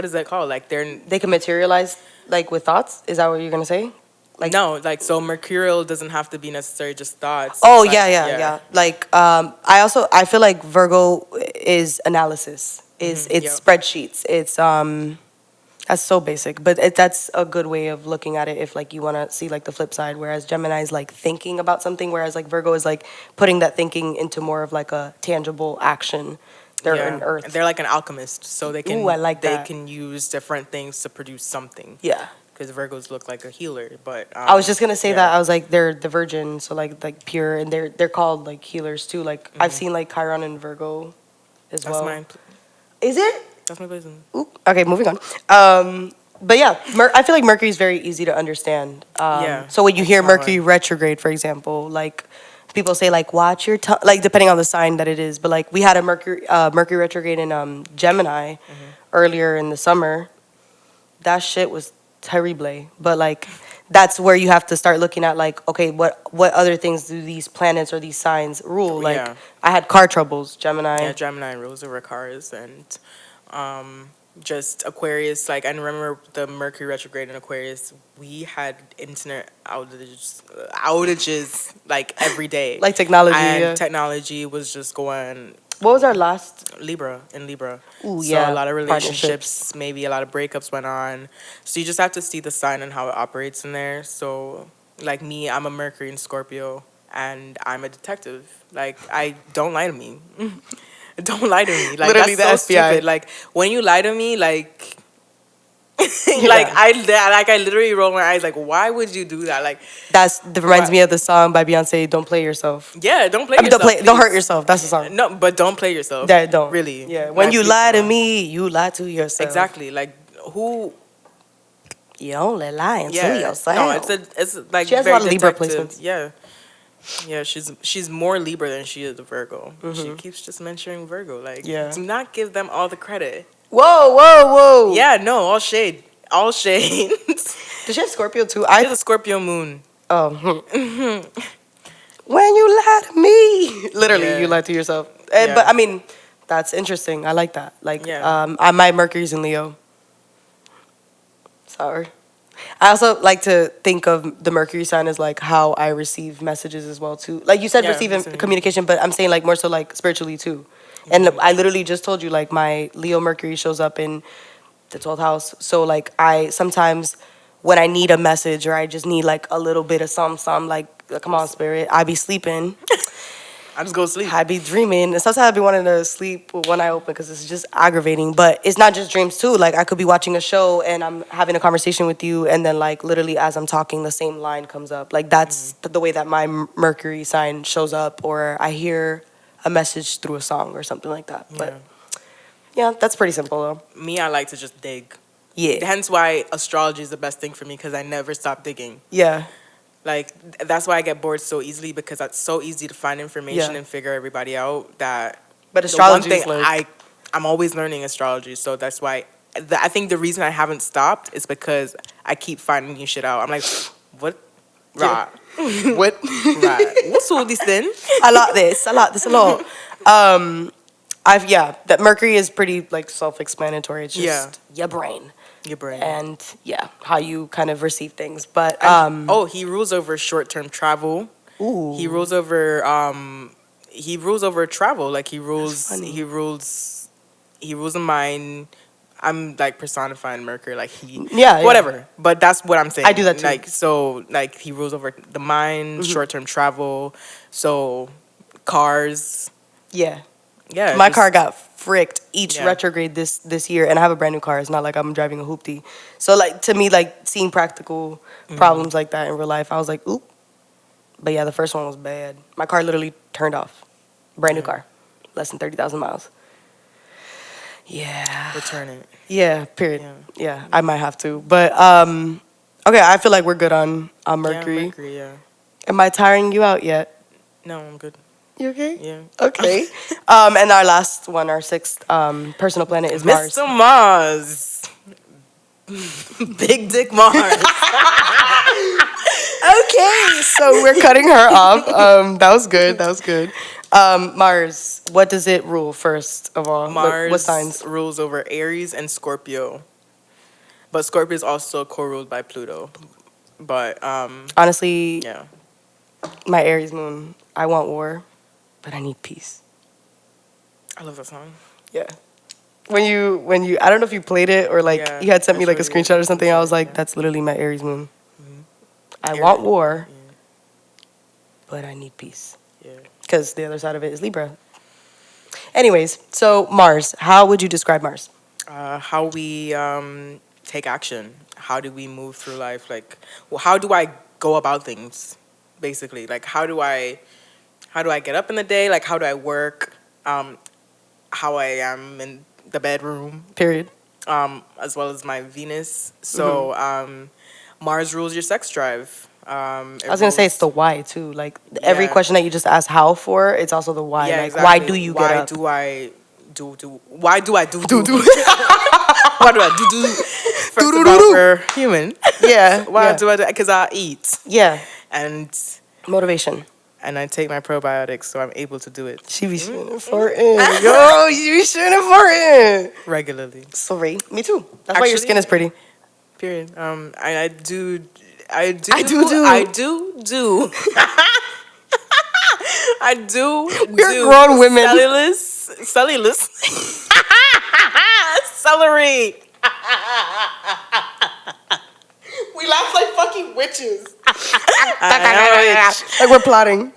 is that called? Like they can materialize like with thoughts. Is that what you're gonna say? Like, no, like, so mercurial doesn't have to be necessarily just thoughts. Oh, yeah. Like, I feel like Virgo is analysis. It's spreadsheets. It's that's so basic, but that's a good way of looking at it if like you want to see like the flip side. Whereas Gemini is like thinking about something, whereas like Virgo is like putting that thinking into more of like a tangible action. They're in Earth. They're like an alchemist, so they can. Ooh, I like they that. can use different things to produce something. Yeah. Because Virgos look like a healer, but I was just gonna say that. I was like, they're the virgin, so like pure, and they're called like healers too. Like I've seen like Chiron and Virgo as well. That's mine. Is it? That's my placement. Ooh, okay, moving on. But yeah, I feel like Mercury is very easy to understand. So when you hear Mercury retrograde, for example, like people say like watch your tongue, like depending on the sign that it is. But like we had a Mercury retrograde in Gemini earlier in the summer. That shit was terrible. But like that's where you have to start looking at like, okay, what other things do these planets or these signs rule? Like I had car troubles, Gemini. Yeah, Gemini rules over cars, and just Aquarius. Like, I remember the Mercury retrograde in Aquarius, we had internet outages like every day. Like technology. And technology was just going. What was our last? Libra. Ooh, so a lot of relationships, maybe a lot of breakups went on. So you just have to see the sign and how it operates in there. So like me, I'm a Mercury in Scorpio, and I'm a detective. Like, don't lie to me. Don't lie to me. Like, literally that's so stupid. Like, when you lie to me, like I literally roll my eyes. Like, why would you do that? Like, that reminds me of the song by Beyonce, "Don't Play Yourself." Yeah, don't play yourself. Don't hurt yourself. That's the song. No, but don't play yourself. Yeah, don't. Really. Yeah. When you lie to me, you lie to yourself. Exactly. Like, who? You only lying to yourself. No, it's like she has a lot of Libra placements. Yeah, she's more Libra than she is a Virgo. She keeps just mentioning Virgo. Like, do not give them all the credit. Whoa. Yeah, no, all shade. All shade. Does she have Scorpio too? I have a Scorpio moon. Oh. When you lie to me. Literally, you lie to yourself. But I mean, that's interesting. I like that. Like, my Mercury's in Leo. Sorry. I also like to think of the Mercury sign as like how I receive messages as well too. Like you said, receiving communication, but I'm saying like more so like spiritually too. And I literally just told you like my Leo Mercury shows up in the 12th house. So like I sometimes when I need a message or I just need like a little bit of some like come on spirit, I be sleeping. I just go to sleep. I be dreaming. And sometimes I be wanting to sleep with one eye open because it's just aggravating. But it's not just dreams too. Like I could be watching a show and I'm having a conversation with you and then like literally as I'm talking the same line comes up. Like that's the way that my Mercury sign shows up, or I hear a message through a song or something like that. But yeah, that's pretty simple though. Me, I like to just dig. Yeah. Hence why astrology is the best thing for me, because I never stop digging. Yeah. Like, that's why I get bored so easily, because it's so easy to find information and figure everybody out. But astrology is like, I'm always learning astrology, so that's why I think the reason I haven't stopped is because I keep finding new shit out. I'm like, what? Right. What? Right. What's all this then? I like this a lot. That Mercury is pretty like self-explanatory. It's just your brain. And how you kind of receive things. But he rules over short-term travel. Ooh. He rules over travel. Like he rules funny. he rules the mind. I'm like personifying Mercury, like he, Yeah. whatever. But that's what I'm saying. I do that too. Like so, like he rules over the mind, short-term travel, so cars. Yeah. Yeah, My car got fricked each Yeah. retrograde this year, and I have a brand new car. It's not like I'm driving a hoopty. So like to me, like seeing practical problems like that in real life, I was like, oop. But yeah, the first one was bad. My car literally turned off. Brand new car, less than 30,000 miles. Yeah. return it. Yeah. Period. Yeah. Yeah, I might have to. But okay, I feel like we're good on Mercury. Yeah, Mercury. Yeah. Am I tiring you out yet? No, I'm good. You okay? Yeah. Okay. And our last one, our sixth personal planet is Mars. Mr. Mars. Big Dick Mars. Okay, so we're cutting her off. That was good. That was good. Mars, what does it rule first of all? Mars What signs? rules over Aries and Scorpio. But Scorpio is also co-ruled by Pluto. But Honestly, yeah. my Aries Moon. I want war, but I need peace. I love that song. Yeah. When you, I don't know if you played it or like Yeah, you had sent me that's like a what it screenshot or is. something. I was like, Yeah. that's literally my Aries Moon. Mhm. I Aries. want war, but I need peace. Yeah. Because the other side of it is Libra. Anyways, so Mars, how would you describe Mars? How we take action. How do we move through life? Like, well, how do I go about things? Basically, like, how do I get up in the day? Like, how do I work? How I am in the bedroom. Period. As well as my Venus. So Mars rules your sex drive. I was gonna say it's the why too. Like every Yeah. question that you just ask how for, it's also the why. Yeah, Like exactly. why do you get up? Why do I do Do. Why do I do? First of all, we're human. Yeah. Why yeah. do I do? Because I eat Yeah. and Motivation. I take my probiotics, so I'm able to do it She be shooting for it. Yo, you be shooting for it. regularly. Sorry. Me too. That's why your Actually- skin is pretty. Period. I do. I do. I do. We're grown women. Cellulose. Celery. We laugh like fucking witches. Like we're plotting.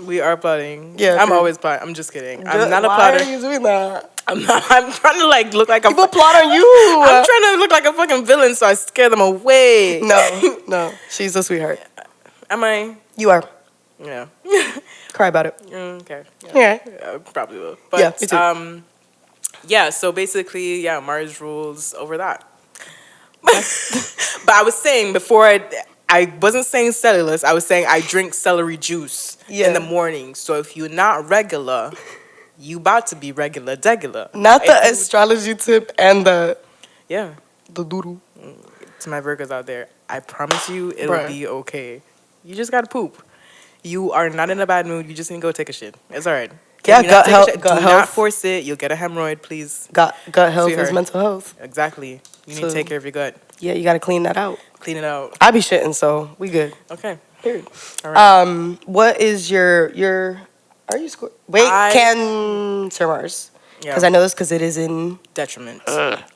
We are plotting. Yeah, I'm true. always plotting. I'm just kidding. I'm not a Why plotter. are you doing that? I'm trying to like look like a. People plot on you. I'm trying to look like a fucking villain, so I scare them away. No. She's a sweetheart. Am I? You are. Yeah. Cry about it. Okay. Yeah. I probably will. But, Yeah, me too. yeah, so basically, yeah, Mars rules over that. But I was saying before, I wasn't saying cellulose. I was saying I drink celery juice in the morning. So if you're not regular, you about to be regular. Not the astrology tip and the Yeah. doodoo. To my Virgos out there, I promise you it'll Bruh. be okay. You just gotta poop. You are not in a bad mood. You just need to go take a shit. It's all right. Yeah, Can you not gut take a health- shit? gut Do health. not force it. You'll get a hemorrhoid, please. Gut health Sweetheart. is mental health. Exactly. You need So- to take care of your gut. Yeah, you gotta clean that out. Clean it out. I be shitting, so we good. Okay. Period. All right. What is your? Are you Wait, I- Cancer Mars. Yeah. Because I know this because it is in. Detriment.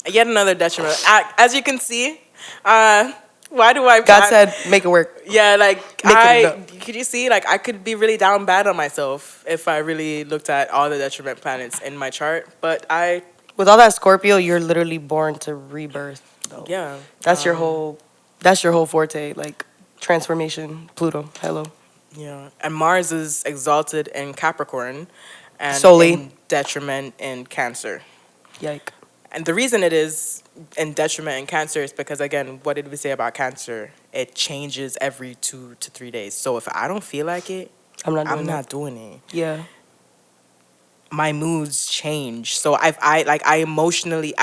Yet another detriment. As you can see, why do I? God said, make it work. Yeah, like Make it up. could you see? Like I could be really down bad on myself if I really looked at all the detriment planets in my chart. But With all that Scorpio, you're literally born to rebirth. Though. yeah, That's your whole. That's your whole forte, like transformation. Pluto, hello. yeah. And Mars is exalted in Capricorn, and Solely. in detriment in Cancer. Yike. And the reason it is in detriment in Cancer is because, again, what did we say about Cancer? It changes every 2 to 3 days. So if I don't feel like it, I'm not doing I'm that. not doing it. Yeah. My moods change. So I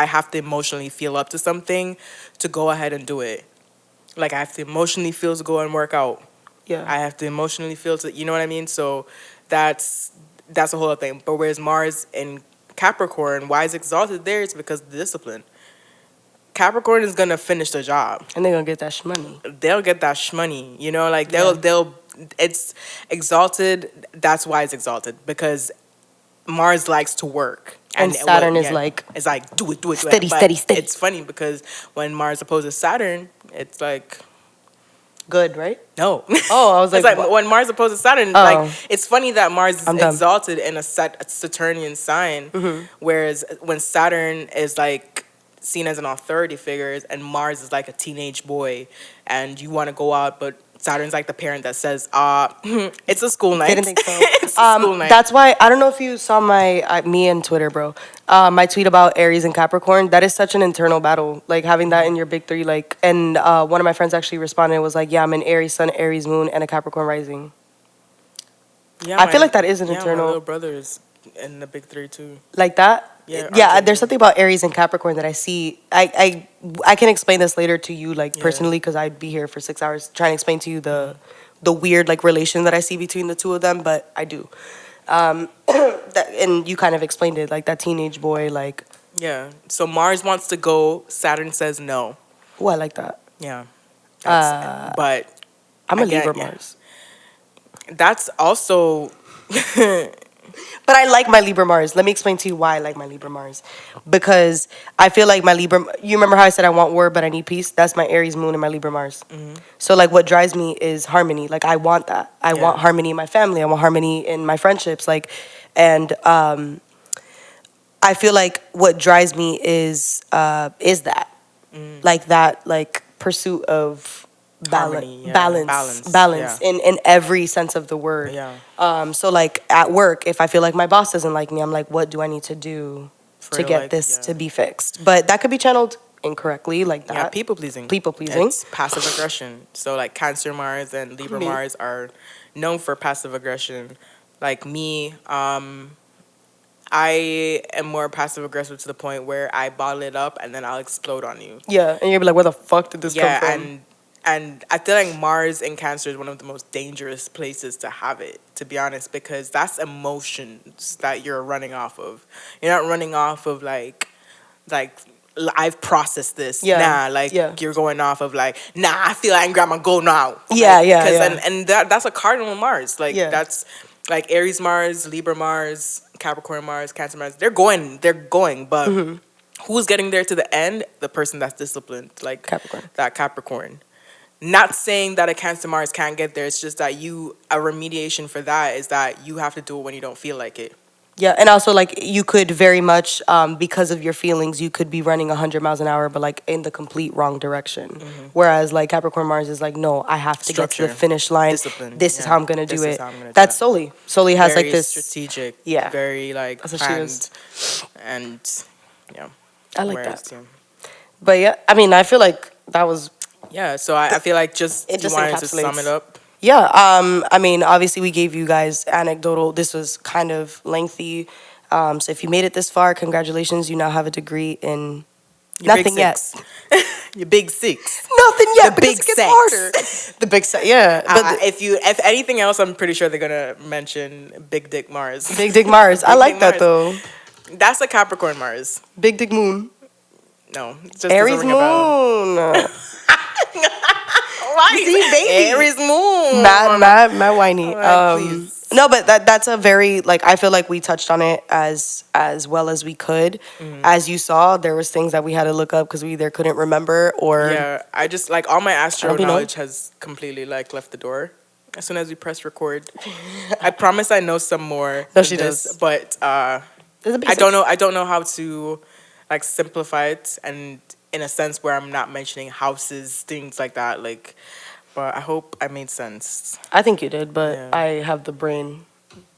have to emotionally feel up to something to go ahead and do it. Like I have to emotionally feel to go and work out. Yeah. I have to emotionally feel to, you know what I mean? So that's a whole other thing. But whereas Mars in Capricorn, why it's exalted there is because of the discipline. Capricorn is gonna finish the job. And they're gonna get that money. They'll get that shmoney. You know, like they'll. It's exalted. That's why it's exalted, because Mars likes to work. And Saturn is like, it's like do it. Steady, But steady, steady. it's funny because when Mars opposes Saturn, it's like good, right? no. Oh, I was like, it's like when Mars opposes Saturn, Oh. like it's funny that Mars is I'm dumb. exalted in a Saturnian sign, whereas when Saturn is like seen as an authority figure and Mars is like a teenage boy, and you want to go out, but Saturn's like the parent that says, it's a school night. Didn't think so. It's a school night. That's why I don't know if you saw my me and Twitter, bro. My tweet about Aries and Capricorn. That is such an internal battle. Like having that in your big three. Like, and one of my friends actually responded and was like, "Yeah, I'm an Aries Sun, Aries Moon, and a Capricorn rising." Yeah, I feel like that is an my internal. little brother is in the big three too. Like that. Yeah, There's something about Aries and Capricorn that I see. I can explain this later to you, like personally, because I'd be here for 6 hours trying to explain to you the weird like relation that I see between the two of them. But I do, and you kind of explained it, like that teenage boy, like. Yeah. So Mars wants to go. Saturn says no. Oh, I like that. Yeah. But I'm a again, Libra Mars. That's also. But I like my Libra Mars. Let me explain to you why I like my Libra Mars. Because I feel like my Libra... You remember how I said I want war, but I need peace? That's my Aries Moon and my Libra Mars. So, like, what drives me is harmony. Like, I want that. I want harmony in my family. I want harmony in my friendships. Like, and I feel like what drives me is that. Like, that, like, pursuit of... Harmony, balance in every sense of the word. So like at work, if I feel like my boss doesn't like me, I'm like, what do I need to do to get this to be fixed? But that could be channeled incorrectly, like that. Yeah, people pleasing. It's passive aggression. So like Cancer Mars and Libra Mars are known for passive aggression. Like me, I am more passive aggressive to the point where I bottle it up and then I'll explode on you. Yeah, and you'll be like, where the fuck did this come from? And I feel like Mars in Cancer is one of the most dangerous places to have it, to be honest, because that's emotions that you're running off of. You're not running off of like I've processed this. You're going off of like, nah, I feel angry, I'm gonna go now. And that's a cardinal Mars. Like that's like Aries Mars, Libra Mars, Capricorn Mars, Cancer Mars. They're going, but who's getting there to the end? The person that's disciplined, like Capricorn. Not saying that a Cancer Mars can't get there. It's just that a remediation for that is that you have to do it when you don't feel like it. Yeah, and also like you could very much, because of your feelings, you could be running 100 miles an hour, but like in the complete wrong direction. Whereas like Capricorn Mars is like, no, I have to get to the finish line. Discipline. This is how I'm gonna do it. That's Soli. Soli has very like this strategic. Yeah. Very like that's what she is. And yeah. I like that. But yeah, I mean, I feel like that was. Yeah, so I feel like you wanted to sum it up. Yeah, I mean, obviously we gave you guys anecdotal. This was kind of lengthy. So if you made it this far, congratulations. You now have a degree in nothing yet. Your big six. Nothing yet, the but it gets harder. The big sex, yeah. But if anything else, I'm pretty sure they're gonna mention Big Dick Mars. Big Dick Mars. I like that though. That's a Capricorn Mars. Big Dick Moon. No, just Aries Moon. Why? See, baby. Aries Moon. Mad whiny. Please. No, but that's a very, like, I feel like we touched on it as well as we could. As you saw, there was things that we had to look up because we either couldn't remember or... Yeah, I just, like, all my astro knowledge has completely, like, left the door as soon as we press record. I promise I know some more. No, she does. But I don't know how to, like, simplify it and... in a sense where I'm not mentioning houses, things like that, like, but I hope I made sense. I think you did, but I have the brain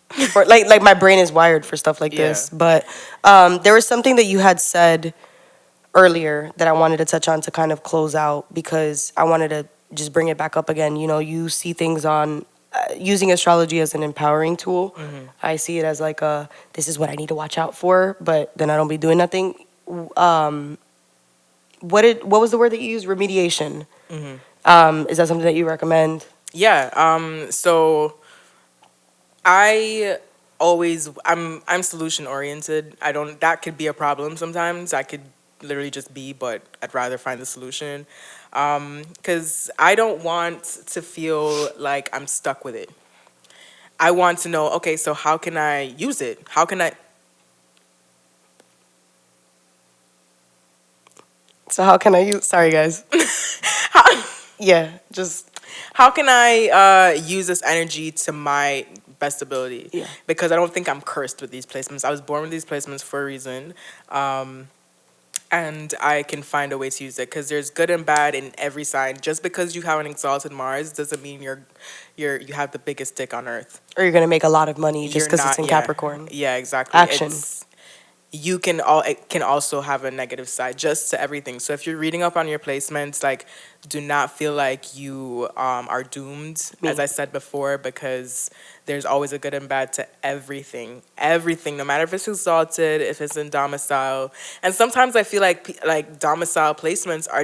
for like my brain is wired for stuff like this. But there was something that you had said earlier that I wanted to touch on to kind of close out because I wanted to just bring it back up again. You know, you see things on using astrology as an empowering tool. I see it as like this is what I need to watch out for, but then I don't be doing nothing. What was the word that you used? Remediation. Is that something that you recommend? Yeah. So I'm solution oriented. That could be a problem sometimes. I could literally just be, but I'd rather find the solution. Because I don't want to feel like I'm stuck with it. I want to know, okay, so how can I use it? How can I... So how can I use? Sorry, guys. Yeah, just How can I use this energy to my best ability? Yeah. Because I don't think I'm cursed with these placements. I was born with these placements for a reason. And I can find a way to use it because there's good and bad in every sign. Just because you have an exalted Mars doesn't mean you have the biggest dick on earth. or you're gonna make a lot of money just You're because it's not- in yeah. Capricorn. Yeah, exactly. Action. It can also have a negative side just to everything. So if you're reading up on your placements, like, do not feel like you are doomed, as I said before, because there's always a good and bad to everything. Everything, no matter if it's exalted, if it's in domicile. And sometimes I feel like domicile placements are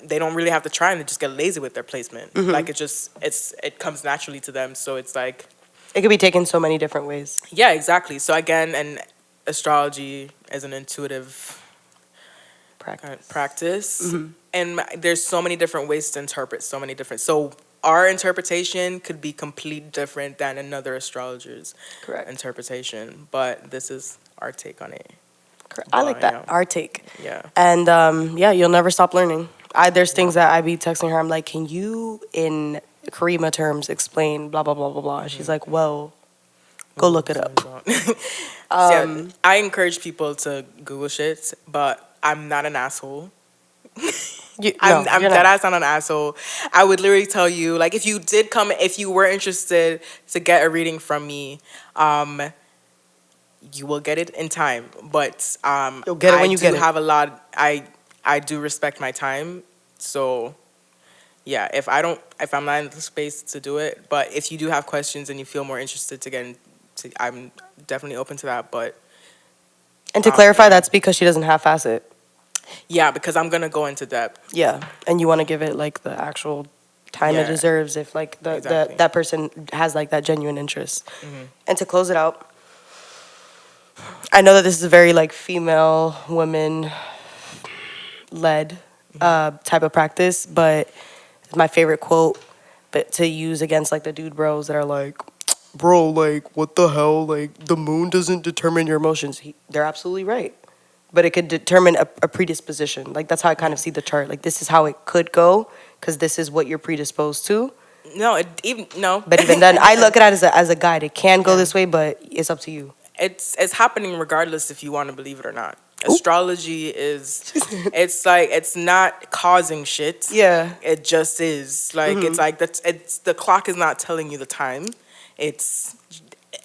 they don't really have to try and they just get lazy with their placement. Like it comes naturally to them. So it's like, It could be taken so many different ways. yeah, exactly. So again, and astrology is an intuitive practice. And there's so many different ways to interpret so many different. So our interpretation could be completely different than another astrologer's Correct. interpretation. But this is our take on it. Correct. I like that. Yeah. Our take. Yeah. And yeah, you'll never stop learning. There's things that I be texting her. I'm like, can you, in Karima terms, explain blah blah blah blah blah? And she's like, well, go look it up. Yeah, I encourage people to Google shit, but I'm not an asshole. I'm dead ass not an asshole. I would literally tell you, like, if you were interested to get a reading from me, you will get it in time. But You'll get it when you get it. I do respect my time, so yeah. If I'm not in the space to do it, but if you do have questions and you feel more interested to get into, I'm definitely open to that. But And to clarify, that's because she doesn't half-ass it. yeah, because I'm gonna go into depth. Yeah, and you want to give it like the actual time it Yeah. deserves if like Exactly. that person has like that genuine interest. And to close it out, I know that this is a very like female women led type of practice, but it's my favorite quote, but to use against like the dude bros that are like, bro, like what the hell, like the moon doesn't determine your emotions. They're absolutely right. But it could determine a predisposition. Like, that's how I kind of see the chart. Like, this is how it could go, because this is what you're predisposed to. No. But even then, I look at it as a guide. It can go this way, but it's up to you. It's happening regardless if you want to believe it or not. Astrology is, it's like, it's not causing shit. Yeah. It just is. Like, it's like, the clock is not telling you the time.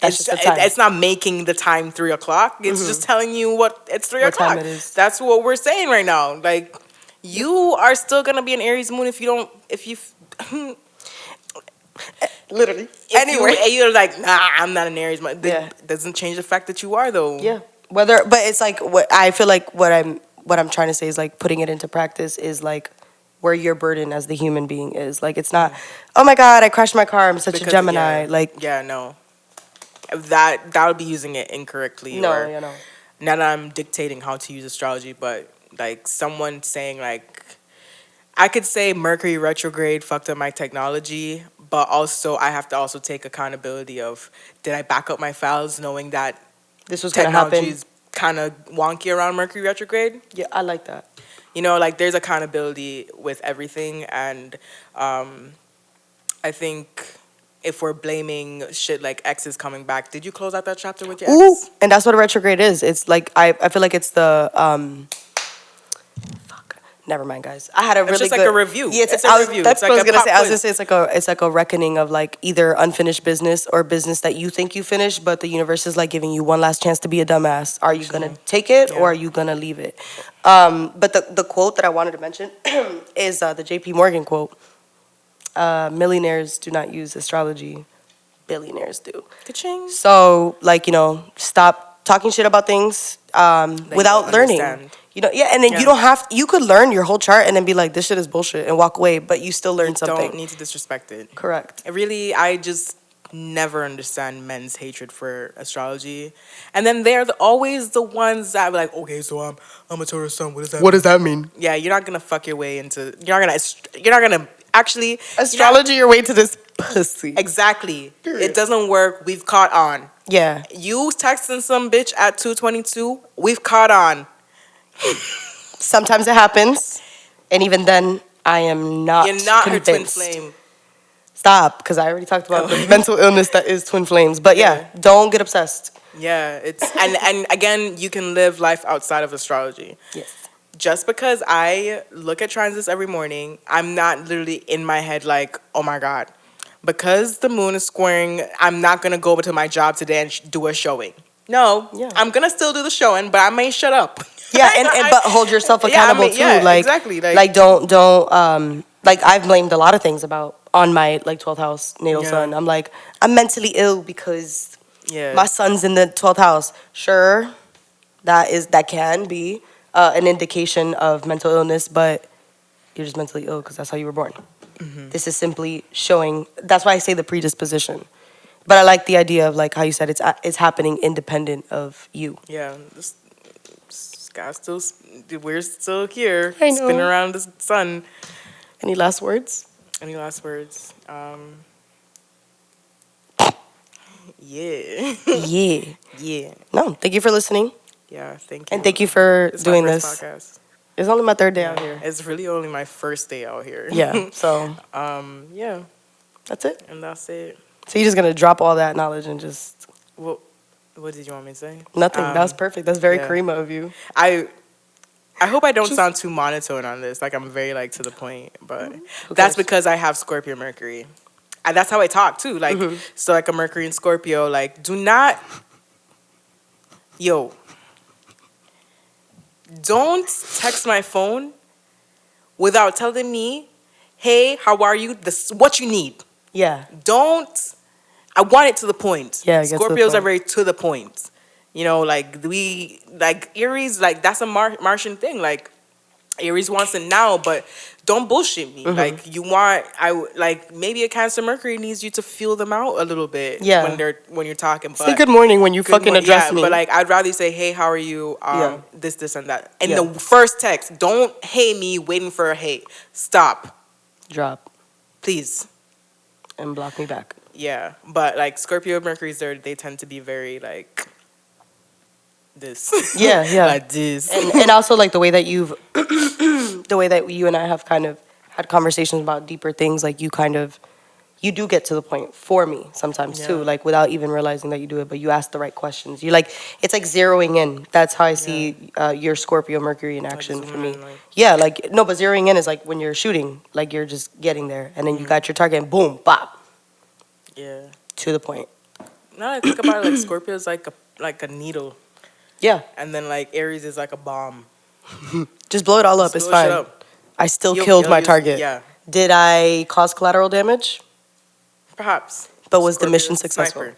That's just the time. It's not making the time 3 o'clock. It's just telling you it's 3 What o'clock. time it is. That's what we're saying right now. Like, you are still gonna be an Aries Moon if you Literally. anyway. You're like, nah, I'm not an Aries Moon. Yeah. It doesn't change the fact that you are though. Yeah. But it's like, what I feel like what I'm trying to say is like putting it into practice is like where your burden as the human being is. Like, it's not, oh my God, I crashed my car, I'm such a Gemini. No. That would be using it incorrectly. No, or, you know. Not that I'm dictating how to use astrology, but like someone saying like, I could say Mercury retrograde fucked up my technology, but also I have to also take accountability of, did I back up my files knowing that This was going to technology happen. is kind of wonky around Mercury retrograde? Yeah, I like that. You know, like there's accountability with everything, and I think if we're blaming shit like exes coming back, did you close out that chapter with your Ooh, ex? and that's what a retrograde is. It's like I feel like it's the never mind, guys. I had a really just good like a review. Yeah, It's a review. That's It's what like I was a gonna say. pop I was gonna quiz. say it's like a reckoning of like either unfinished business or business that you think you finished, but the universe is like giving you one last chance to be a dumbass. Are you gonna take it or are you gonna leave it? But the quote that I wanted to mention is the J.P. Morgan quote. Millionaires do not use astrology. Billionaires do. Ka-ching. So, like, you know, stop talking shit about things without don't learning. understand. You know, yeah, and then you could learn your whole chart and then be like, this shit is bullshit and walk away, but you still learn something. Don't need to disrespect it. Correct. Really, I just never understand men's hatred for astrology, and then they're always the ones that are like, okay, so I'm a Taurus sun. What does that? What does that mean? Yeah, you're not gonna fuck your way into. You're not gonna actually Astrology your way to this pussy. Exactly. Period. It doesn't work. We've caught on. Yeah. You texting some bitch at 2:22. We've caught on. Sometimes it happens, and even then, I am not. You're not convinced. her twin flame. Stop, because I already talked about the mental illness that is twin flames. But yeah, don't get obsessed. Yeah, it's and again, you can live life outside of astrology. Yes. Just because I look at transits every morning, I'm not literally in my head like, oh my God. Because the moon is squaring, I'm not going to go to my job today and do a showing. No, Yeah. I'm going to still do the showing, but I may shut up. Yeah, and but hold yourself accountable too. Yeah, Like, exactly. Like don't like I've blamed a lot of things on my like 12th house natal sun. I'm like, I'm mentally ill because my son's in the 12th house. Sure, that can be an indication of mental illness, but you're just mentally ill because that's how you were born. Mm-hmm. This is simply showing. That's why I say the predisposition. But I like the idea of like how you said it's happening independent of you. Yeah, this guy's still, we're still here, I know. spinning around the sun. Any last words? Any last words? Yeah. Yeah. Yeah. No, thank you for listening. Yeah, thank you. And thank you for It's doing my this. first podcast. It's only my third day out here. It's really only my first day out here. Yeah, so Yeah, that's it. and that's it. So you're just going to drop all that knowledge and just... What did you want me to say? Nothing. That was perfect. That's very yeah. Karima of you. I hope I don't sound too monotone on this. Like I'm very like to the point, but Who that's cares? because I have Scorpio Mercury. And that's how I talk too. Like so like a Mercury and Scorpio, like do not don't text my phone without telling me, hey, how are you? This what you need. Yeah. I want it to the point. Yeah, get to the Scorpios are point. very to the point. You know, like Aries, like that's a Martian thing. Like Aries wants it now, but don't bullshit me. Like like maybe a Cancer Mercury needs you to feel them out a little bit. Yeah. When you're talking. But Say good morning when you fucking address me. But like I'd rather say, hey, how are you? Yeah. This and that. And Yeah. the first text, don't hey me waiting for a hey. Stop, Drop please. and block me back. Yeah, but like Scorpio Mercury's they tend to be very like this. Yeah, yeah. Like this. And also like the way that you and I have kind of had conversations about deeper things, like you do get to the point for me sometimes too, Yeah. like without even realizing that you do it, but you ask the right questions. You like, it's like zeroing in. That's how I see your Scorpio Mercury in action for me. zooming in, like- Yeah, like, no, but zeroing in is like when you're shooting, like you're just getting there and then you got your target and boom, bop, Yeah. to the point. Now that I think about it, like Scorpio is like a needle, Yeah, and then like Aries is like a bomb. just blow it all up. Just It's blow shit fine. up. I still You'll- killed you'll my use- target. Yeah, Did I cause collateral damage? perhaps. But was the Scorpio mission is a successful? sniper.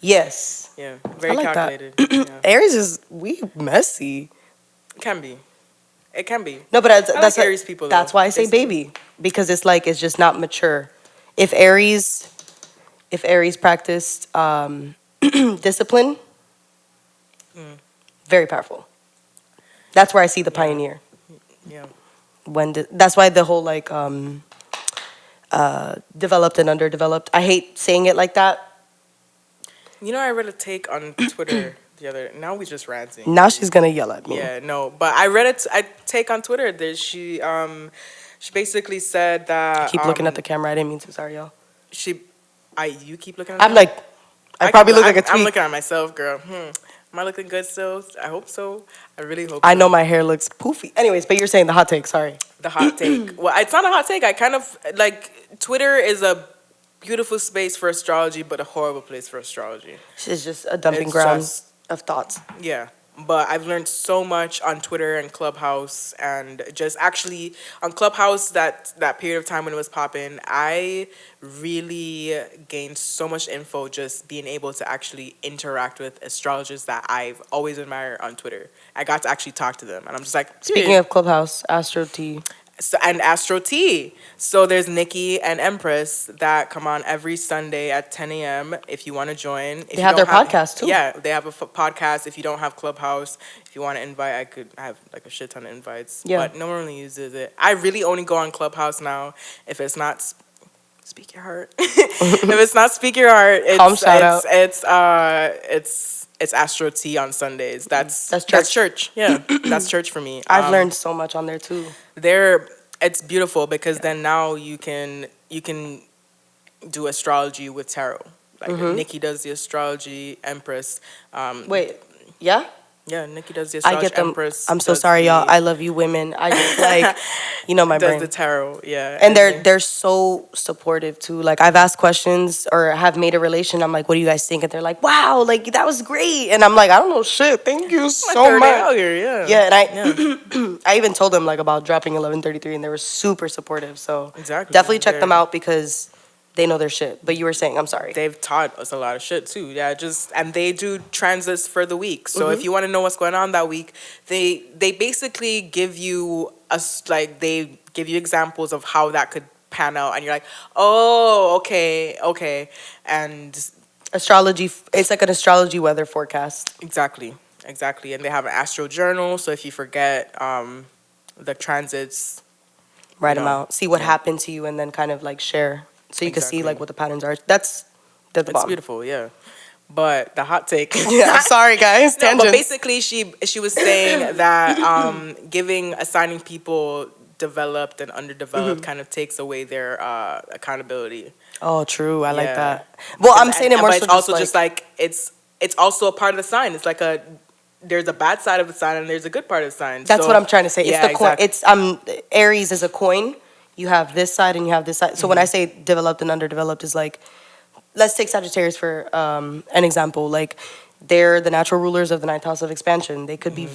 Yes. Yeah, very like that. calculated. Yeah. Aries is messy. It can be. It can be. No, but that's like why- Aries people, That's though. why I say They- baby, because it's like it's just not mature. If Aries practiced discipline, very powerful. That's where I see the pioneer. Yeah. That's why the whole like developed and underdeveloped. I hate saying it like that. You know, I read a take on Twitter the other. Now we just ranting. Now she's gonna yell at me. Yeah, no, but I read a take on Twitter that she basically said that Keep looking at the camera. I didn't mean to. Sorry, y'all. you keep looking at I'm me? like, I probably look like a I'm tweak. looking at myself, girl. Am I looking good still? I hope so. I really hope I so. know my hair looks poofy. Anyways, but you're saying the hot take. Sorry. The hot take. Well, it's not a hot take. I kind of like Twitter is a beautiful space for astrology, but a horrible place for astrology. It's just a dumping It's ground just- of thoughts. Yeah. But I've learned so much on Twitter and Clubhouse, and just actually on Clubhouse that period of time when it was popping, I really gained so much info just being able to actually interact with astrologers that I've always admired on Twitter. I got to actually talk to them, and I'm just like, Speaking of Clubhouse, Astro T. So, and Astro T. So there's Nikki and Empress that come on every Sunday at 10 a.m. If you want to join. If They you have don't their podcast too. Yeah, they have a podcast. If you don't have Clubhouse, if you want to invite, I have like a shit ton of invites. Yeah. But no one really uses it. I really only go on Clubhouse now if it's not Speak Your Heart. If it's not Speak Your Heart, it's Astro T on Sundays. That's church. That's church. Yeah, that's church for me. I've learned so much on there too. It's beautiful because then now you can do astrology with tarot. Like Nikki does the astrology, Empress. Wait, yeah? Yeah, Nikki does the I astrology, get them. Empress. I'm so sorry, y'all. I love you, women. I just like, my does brain. the tarot, yeah. And they're so supportive too. Like I've asked questions or have made a relation. I'm like, what do you guys think? And they're like, wow, like that was great. And I'm like, I don't know shit. Thank you so much. Out here, yeah. Yeah, and I even told them like about dropping 1133, and they were super supportive. So exactly, definitely check them out because they know their shit. But you were saying, I'm sorry. They've taught us a lot of shit too. Yeah, and they do transits for the week. So if you want to know what's going on that week, they basically give you they give you examples of how that could pan out, and you're like, oh, okay, and astrology. It's like an astrology weather forecast. Exactly, and they have an astro journal. So if you forget the transits, write them out. See what happened to you, and then kind of like share. So you can see like what the patterns are. That's beautiful, yeah. But the hot take. Yeah, sorry guys. No, but basically she was saying that assigning people developed and underdeveloped kind of takes away their accountability. Oh, true. I like that. Well, I'm saying it more. But it's also just like it's also a part of the sign. It's like there's a bad side of the sign and there's a good part of the sign. That's what I'm trying to say. It's the coin. Exactly. It's Aries is a coin. You have this side and you have this side. So when I say developed and underdeveloped, is like, let's take Sagittarius for an example. Like, they're the natural rulers of the ninth house of expansion. They could be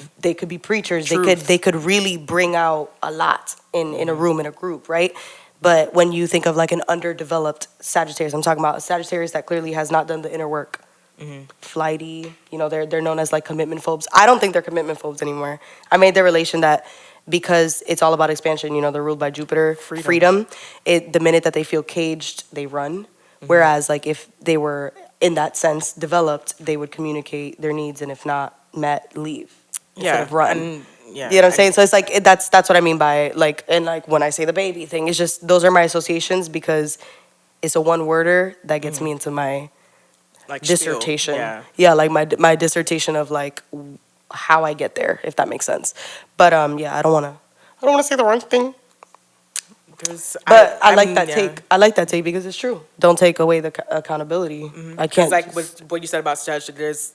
preachers. Truth. They could really bring out a lot in a room, in a group, right? But when you think of like an underdeveloped Sagittarius, I'm talking about a Sagittarius that clearly has not done the inner work. Flighty, they're known as like commitment phobes. I don't think they're commitment phobes anymore. I made the relation that because it's all about expansion, they're ruled by Jupiter, freedom. The minute that they feel caged, they run. Whereas like if they were in that sense developed, they would communicate their needs, and if not met, leave instead of run. And, you know what I'm saying? So it's like that's what I mean by like, and like when I say the baby thing, it's just those are my associations because it's a one-worder that gets me into my like dissertation. Yeah, like my dissertation of like how I get there, if that makes sense. But yeah, I don't want to say the wrong thing. But I like that take. I like that take because it's true. Don't take away the accountability. I can't. Like with what you said about Sagittarius, there's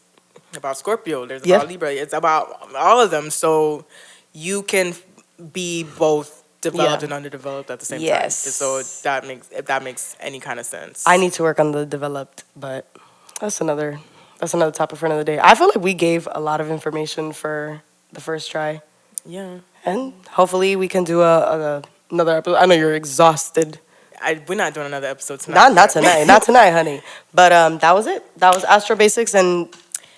about Scorpio, there's about Libra, it's about all of them. So you can be both developed and underdeveloped at the same time. So if that makes any kind of sense. I need to work on the developed, but that's another topic for another day. I feel like we gave a lot of information for the first try. Yeah. And hopefully we can do another episode. I know you're exhausted. We're not doing another episode tonight. Not tonight. Not tonight, honey. But that was it. That was Astro Basics, and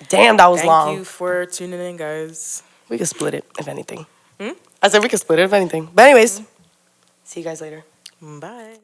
damn, that was long. Thank you for tuning in, guys. We could split it, if anything. I said we could split it, if anything. But anyways, see you guys later. Bye.